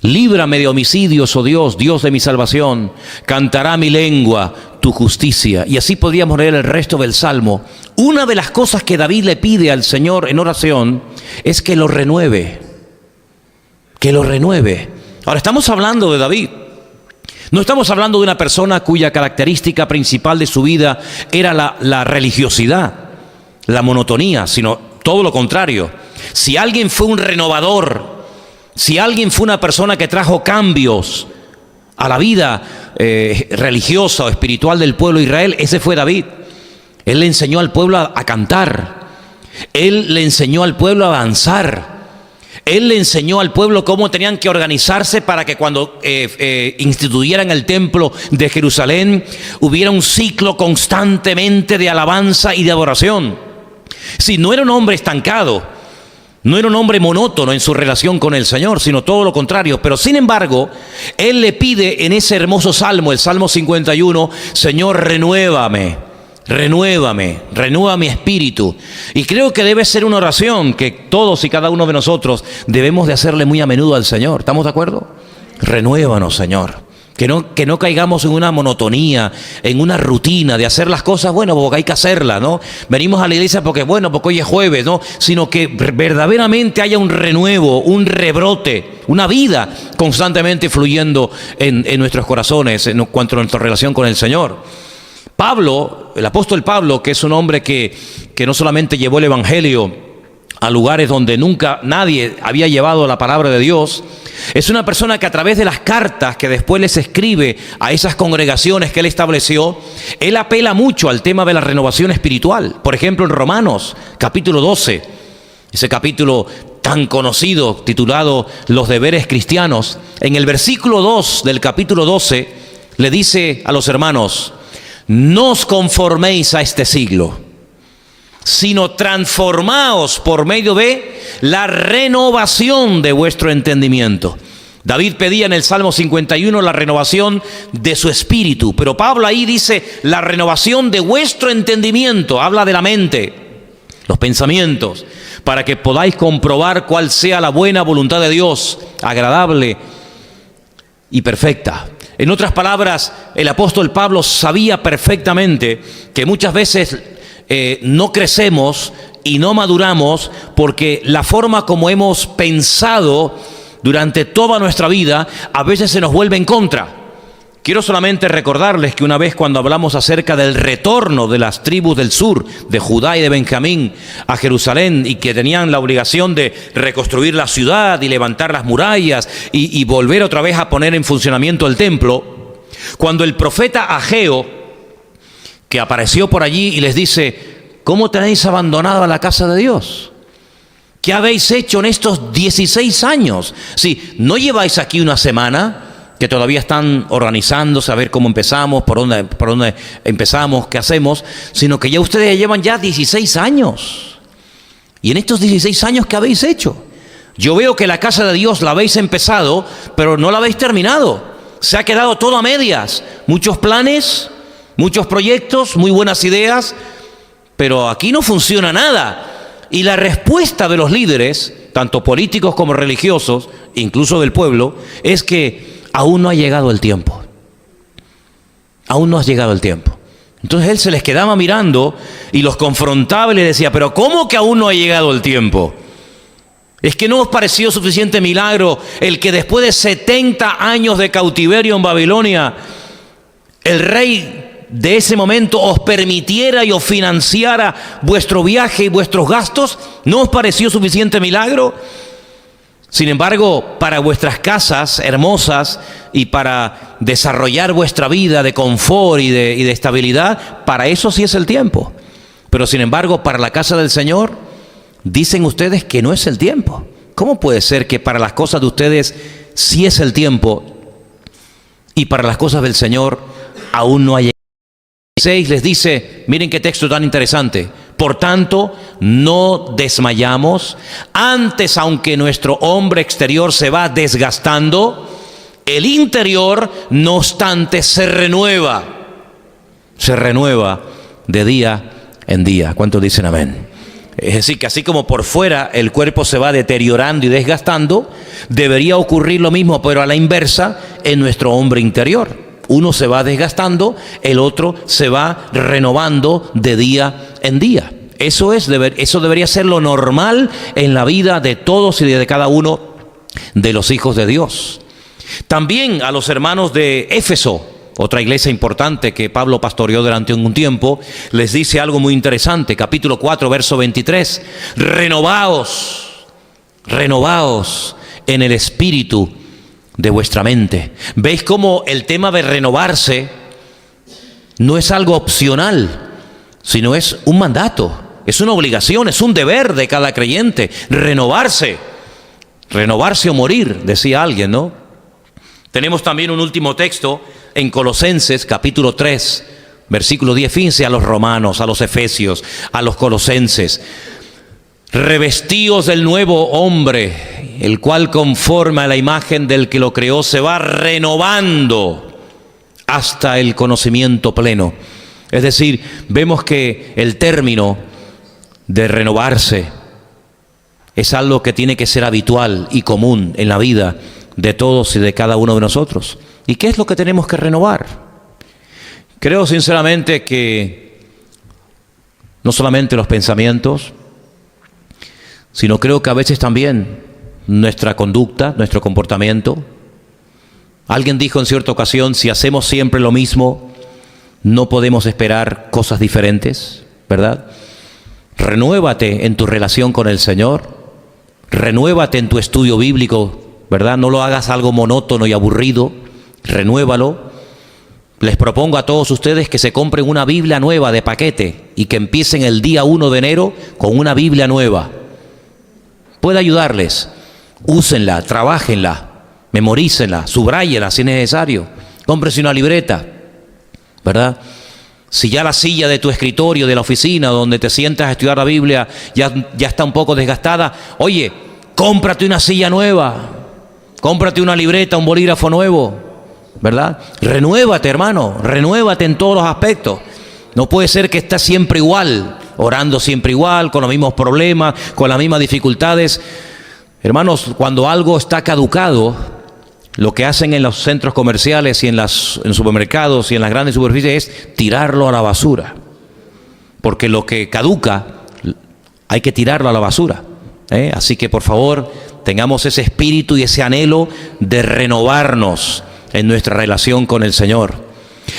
Líbrame de homicidios, oh Dios, Dios de mi salvación. Cantará mi lengua tu justicia. Y así podríamos leer el resto del Salmo. Una de las cosas que David le pide al Señor en oración es que lo renueve. Que lo renueve. Ahora, estamos hablando de David. No estamos hablando de una persona cuya característica principal de su vida era la religiosidad, la monotonía, sino todo lo contrario. Si alguien fue un renovador, si alguien fue una persona que trajo cambios a la vida religiosa o espiritual del pueblo de Israel, ese fue David. Él le enseñó al pueblo a cantar. Él le enseñó al pueblo a danzar. Él le enseñó al pueblo cómo tenían que organizarse para que cuando instituyeran el templo de Jerusalén hubiera un ciclo constantemente de alabanza y de adoración. Sí, no era un hombre estancado, no era un hombre monótono en su relación con el Señor, sino todo lo contrario. Pero sin embargo, Él le pide en ese hermoso salmo, el Salmo 51, Señor, renuévame renuévame, renueva mi espíritu. Y creo que debe ser una oración que todos y cada uno de nosotros debemos de hacerle muy a menudo al Señor. ¿Estamos de acuerdo? Renuévanos, Señor. Que no caigamos en una monotonía, en una rutina de hacer las cosas, bueno, porque hay que hacerlas, ¿no? Venimos a la iglesia porque hoy es jueves, ¿no? Sino que verdaderamente haya un renuevo, un rebrote, una vida constantemente fluyendo en nuestros corazones en cuanto a nuestra relación con el Señor. Pablo, el apóstol Pablo, que es un hombre que no solamente llevó el evangelio a lugares donde nunca nadie había llevado la palabra de Dios, es una persona que a través de las cartas que después les escribe a esas congregaciones que él estableció, él apela mucho al tema de la renovación espiritual. Por ejemplo, en Romanos, capítulo 12, ese capítulo tan conocido, titulado Los deberes cristianos, en el versículo 2 del capítulo 12, le dice a los hermanos: no os conforméis a este siglo, sino transformaos por medio de la renovación de vuestro entendimiento. David pedía en el Salmo 51 la renovación de su espíritu, pero Pablo ahí dice la renovación de vuestro entendimiento. Habla de la mente, los pensamientos, para que podáis comprobar cuál sea la buena voluntad de Dios, agradable y perfecta. En otras palabras, el apóstol Pablo sabía perfectamente que muchas veces no crecemos y no maduramos porque la forma como hemos pensado durante toda nuestra vida a veces se nos vuelve en contra. Quiero solamente recordarles que una vez, cuando hablamos acerca del retorno de las tribus del sur, de Judá y de Benjamín, a Jerusalén, y que tenían la obligación de reconstruir la ciudad y levantar las murallas y volver otra vez a poner en funcionamiento el templo, cuando el profeta Ageo, que apareció por allí y les dice: ¿cómo tenéis abandonado a la casa de Dios? ¿Qué habéis hecho en estos 16 años? Sí, no lleváis aquí una semana, que todavía están organizándose a ver cómo empezamos, por dónde empezamos, qué hacemos, sino que ya ustedes llevan ya 16 años. Y en estos 16 años, ¿qué habéis hecho? Yo veo que la casa de Dios la habéis empezado, pero no la habéis terminado. Se ha quedado todo a medias. Muchos planes, muchos proyectos, muy buenas ideas, pero aquí no funciona nada. Y la respuesta de los líderes, tanto políticos como religiosos, incluso del pueblo, es que aún no ha llegado el tiempo. Aún no ha llegado el tiempo. Entonces él se les quedaba mirando y los confrontaba y les decía: ¿pero cómo que aún no ha llegado el tiempo? ¿Es que no os pareció suficiente milagro el que después de 70 años de cautiverio en Babilonia, el rey de ese momento os permitiera y os financiara vuestro viaje y vuestros gastos? ¿No os pareció suficiente milagro? Sin embargo, para vuestras casas hermosas y para desarrollar vuestra vida de confort y de estabilidad, para eso sí es el tiempo. Pero sin embargo, para la casa del Señor, dicen ustedes que no es el tiempo. ¿Cómo puede ser que para las cosas de ustedes sí es el tiempo y para las cosas del Señor aún no ha llegado? 6 les dice, miren qué texto tan interesante: por tanto, no desmayamos, antes, aunque nuestro hombre exterior se va desgastando, el interior, no obstante, se renueva de día en día. ¿Cuántos dicen amén? Es decir, que así como por fuera el cuerpo se va deteriorando y desgastando, debería ocurrir lo mismo, pero a la inversa, en nuestro hombre interior. Uno se va desgastando, el otro se va renovando de día en día. Eso debería ser lo normal en la vida de todos y de cada uno de los hijos de Dios. También a los hermanos de Éfeso, otra iglesia importante que Pablo pastoreó durante un tiempo, les dice algo muy interesante. Capítulo 4, verso 23. Renovaos en el espíritu de vuestra mente. ¿Veis cómo el tema de renovarse no es algo opcional, sino es un mandato, es una obligación, es un deber de cada creyente? Renovarse o morir, decía alguien, ¿no? Tenemos también un último texto en Colosenses, capítulo 3, versículo 10, fíjense a los romanos, a los efesios, a los colosenses. Revestíos del nuevo hombre, el cual conforme a la imagen del que lo creó se va renovando hasta el conocimiento pleno Es decir, vemos que el término de renovarse es algo que tiene que ser habitual y común en la vida de todos y de cada uno de nosotros. ¿Y qué es lo que tenemos que renovar? Creo sinceramente que no solamente los pensamientos, sino creo que a veces también nuestra conducta, nuestro comportamiento. Alguien dijo en cierta ocasión, si hacemos siempre lo mismo, no podemos esperar cosas diferentes, ¿verdad? Renuévate en tu relación con el Señor, renuévate en tu estudio bíblico, ¿verdad? No lo hagas algo monótono y aburrido, renuévalo. Les propongo a todos ustedes que se compren una Biblia nueva de paquete y que empiecen el día 1 de enero con una Biblia nueva. Puede ayudarles, úsenla, trabajenla, memorícenla, subrayenla si es necesario, cómprense una libreta, ¿verdad? Si ya la silla de tu escritorio, de la oficina, donde te sientas a estudiar la Biblia, ya está un poco desgastada, oye, cómprate una silla nueva, cómprate una libreta, un bolígrafo nuevo, ¿verdad? Renuévate, hermano, renuévate en todos los aspectos. No puede ser que estés siempre igual, orando siempre igual, con los mismos problemas, con las mismas dificultades. Hermanos, cuando algo está caducado, lo que hacen en los centros comerciales y en los supermercados y en las grandes superficies es tirarlo a la basura. Porque lo que caduca hay que tirarlo a la basura. Así que por favor tengamos ese espíritu y ese anhelo de renovarnos en nuestra relación con el Señor.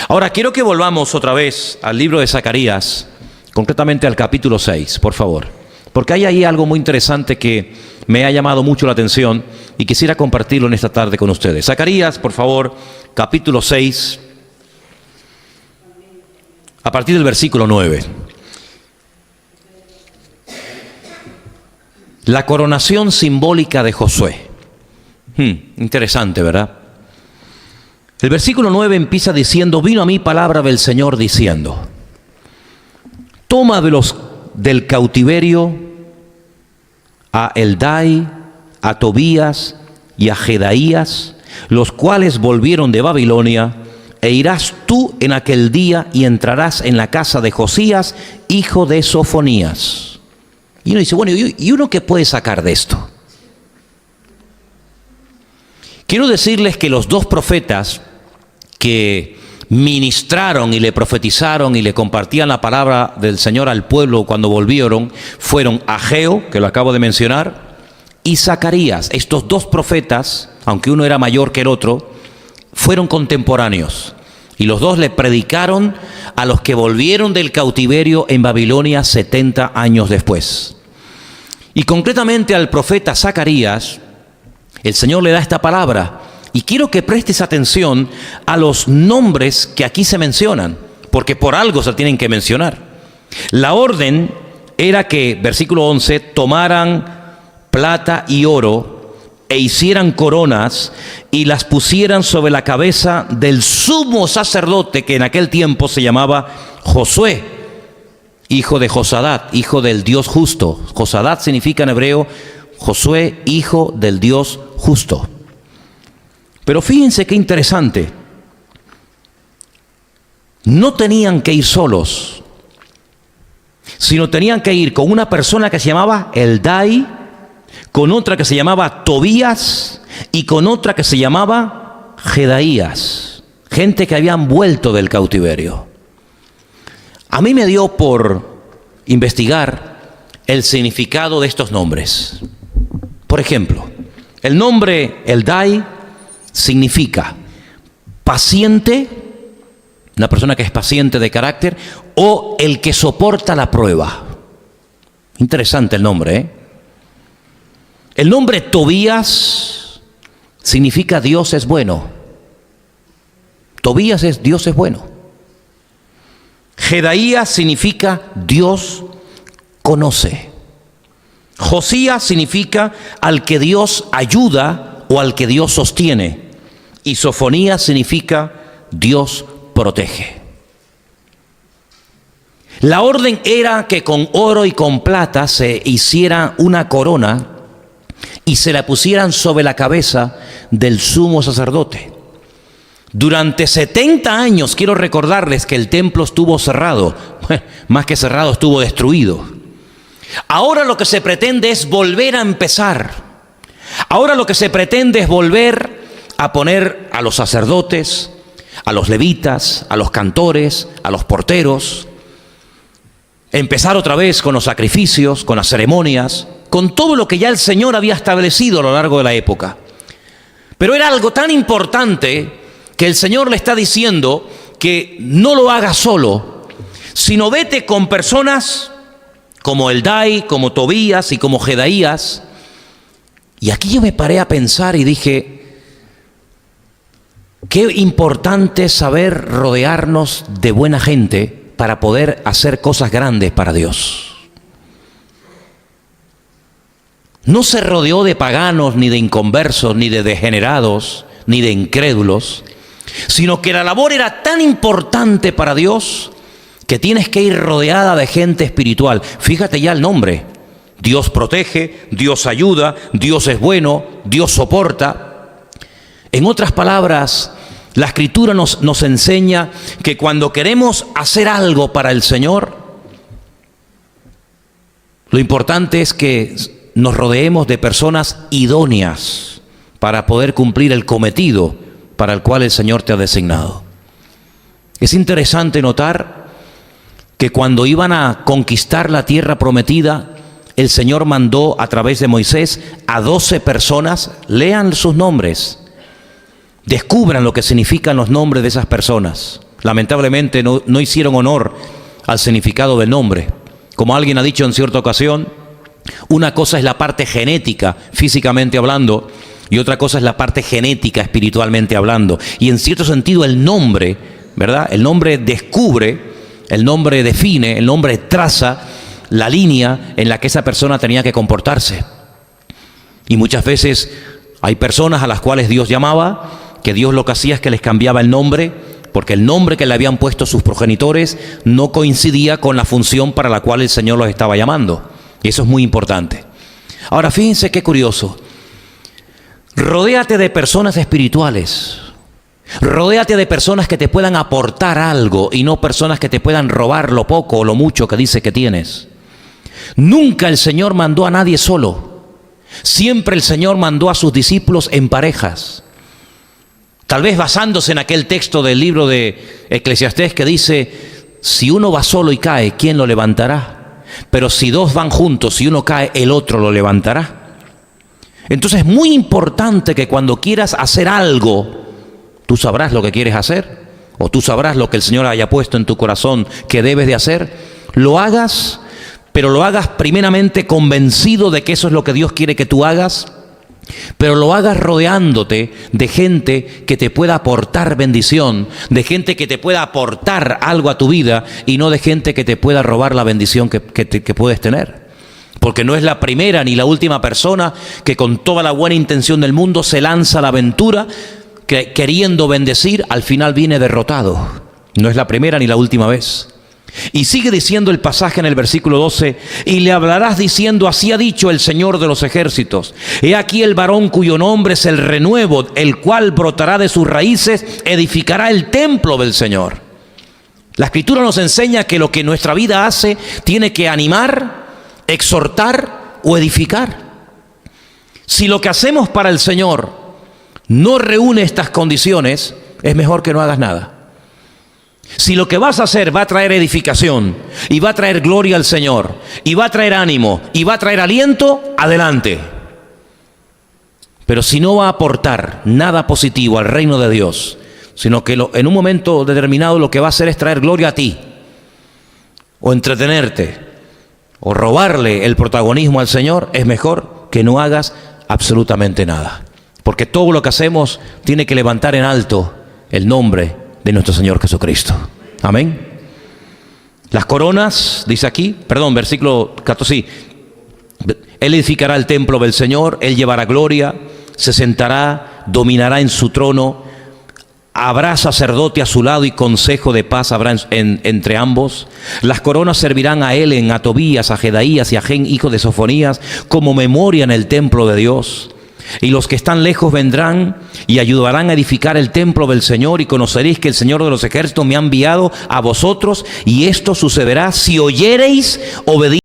Ahora quiero que volvamos otra vez al libro de Zacarías, concretamente al capítulo 6, por favor. Porque hay ahí algo muy interesante que me ha llamado mucho la atención y quisiera compartirlo en esta tarde con ustedes. Zacarías, por favor, capítulo 6, a partir del versículo 9. La coronación simbólica de Josué. Interesante, ¿verdad? El versículo 9 empieza diciendo, vino a mí palabra del Señor diciendo, toma del cautiverio a Eldai, a Tobías y a Jedaías, los cuales volvieron de Babilonia, e irás tú en aquel día y entrarás en la casa de Josías, hijo de Sofonías. Y uno dice, bueno, ¿y uno qué puede sacar de esto? Quiero decirles que los dos profetas que ministraron y le profetizaron y le compartían la palabra del Señor al pueblo cuando volvieron, fueron Ageo, que lo acabo de mencionar, y Zacarías. Estos dos profetas, aunque uno era mayor que el otro, fueron contemporáneos. Y los dos le predicaron a los que volvieron del cautiverio en Babilonia 70 años después. Y concretamente al profeta Zacarías, el Señor le da esta palabra. Y quiero que prestes atención a los nombres que aquí se mencionan, porque por algo se tienen que mencionar. La orden era que, versículo 11, tomaran plata y oro e hicieran coronas y las pusieran sobre la cabeza del sumo sacerdote, que en aquel tiempo se llamaba Josué, hijo de Josadat, hijo del Dios justo. Josadat significa en hebreo Josué, hijo del Dios justo. Pero fíjense qué interesante. No tenían que ir solos, sino tenían que ir con una persona que se llamaba Eldai, con otra que se llamaba Tobías y con otra que se llamaba Jedaías. Gente que habían vuelto del cautiverio. A mí me dio por investigar el significado de estos nombres. Por ejemplo, el nombre Eldai significa paciente, una persona que es paciente de carácter, o el que soporta la prueba. Interesante el nombre, ¿eh? El nombre Tobías significa Dios es bueno. Tobías es Dios es bueno. Jedaías significa Dios conoce. Josías significa al que Dios ayuda o al que Dios sostiene. Y Sofonías significa Dios protege. La orden era que con oro y con plata se hiciera una corona y se la pusieran sobre la cabeza del sumo sacerdote. Durante 70 años, quiero recordarles que el templo estuvo cerrado. Bueno, más que cerrado, estuvo destruido. Ahora lo que se pretende es volver a empezar. Ahora lo que se pretende es volver a poner a los sacerdotes, a los levitas, a los cantores, a los porteros. Empezar otra vez con los sacrificios, con las ceremonias, con todo lo que ya el Señor había establecido a lo largo de la época. Pero era algo tan importante que el Señor le está diciendo que no lo haga solo, sino vete con personas como Eldai, como Tobías y como Jedaías. Y aquí yo me paré a pensar y dije, qué importante es saber rodearnos de buena gente para poder hacer cosas grandes para Dios. No se rodeó de paganos, ni de inconversos, ni de degenerados, ni de incrédulos, sino que la labor era tan importante para Dios que tienes que ir rodeada de gente espiritual. Fíjate ya el nombre. Dios protege, Dios ayuda, Dios es bueno, Dios soporta. En otras palabras, la Escritura nos enseña que cuando queremos hacer algo para el Señor, lo importante es que nos rodeemos de personas idóneas para poder cumplir el cometido para el cual el Señor te ha designado. Es interesante notar que cuando iban a conquistar la tierra prometida, el Señor mandó a través de Moisés a 12 personas, lean sus nombres, descubran lo que significan los nombres de esas personas. Lamentablemente no hicieron honor al significado del nombre. Como alguien ha dicho en cierta ocasión, una cosa es la parte genética, físicamente hablando, y otra cosa es la parte genética, espiritualmente hablando. Y en cierto sentido el nombre, ¿verdad? El nombre descubre, el nombre define, el nombre traza la línea en la que esa persona tenía que comportarse. Y muchas veces hay personas a las cuales Dios llamaba, que Dios lo que hacía es que les cambiaba el nombre, porque el nombre que le habían puesto sus progenitores no coincidía con la función para la cual el Señor los estaba llamando. Y eso es muy importante. Ahora fíjense qué curioso. Rodéate de personas espirituales. Rodéate de personas que te puedan aportar algo y no personas que te puedan robar lo poco o lo mucho que dice que tienes. Nunca el Señor mandó a nadie solo. Siempre el Señor mandó a sus discípulos en parejas. Tal vez basándose en aquel texto del libro de Eclesiastés que dice, si uno va solo y cae, ¿quién lo levantará? Pero si dos van juntos y uno cae, el otro lo levantará. Entonces es muy importante que cuando quieras hacer algo, tú sabrás lo que quieres hacer, o tú sabrás lo que el Señor haya puesto en tu corazón que debes de hacer, lo hagas, pero lo hagas primeramente convencido de que eso es lo que Dios quiere que tú hagas, pero lo hagas rodeándote de gente que te pueda aportar bendición, de gente que te pueda aportar algo a tu vida y no de gente que te pueda robar la bendición que puedes tener. Porque no es la primera ni la última persona que con toda la buena intención del mundo se lanza a la aventura que queriendo bendecir, al final viene derrotado. No es la primera ni la última vez. Y sigue diciendo el pasaje en el versículo 12, y le hablarás diciendo, así ha dicho el Señor de los ejércitos, he aquí el varón cuyo nombre es el renuevo, el cual brotará de sus raíces, edificará el templo del Señor. La Escritura nos enseña que lo que nuestra vida hace tiene que animar, exhortar o edificar. Si lo que hacemos para el Señor no reúne estas condiciones, es mejor que no hagas nada. Si lo que vas a hacer va a traer edificación y va a traer gloria al Señor y va a traer ánimo y va a traer aliento, adelante. Pero si no va a aportar nada positivo al reino de Dios, sino que en un momento determinado lo que va a hacer es traer gloria a ti, o entretenerte, o robarle el protagonismo al Señor, es mejor que no hagas absolutamente nada. Porque todo lo que hacemos tiene que levantar en alto el nombre de nuestro Señor Jesucristo. Amén. Las coronas, dice aquí, versículo 14, sí. Él edificará el templo del Señor, Él llevará gloria, se sentará, dominará en su trono, habrá sacerdote a su lado y consejo de paz habrá entre ambos. Las coronas servirán a Él, a Tobías, a Jedaías y a Gen, hijo de Sofonías, como memoria en el templo de Dios. Y los que están lejos vendrán y ayudarán a edificar el templo del Señor, y conoceréis que el Señor de los ejércitos me ha enviado a vosotros, y esto sucederá si oyereis obediencia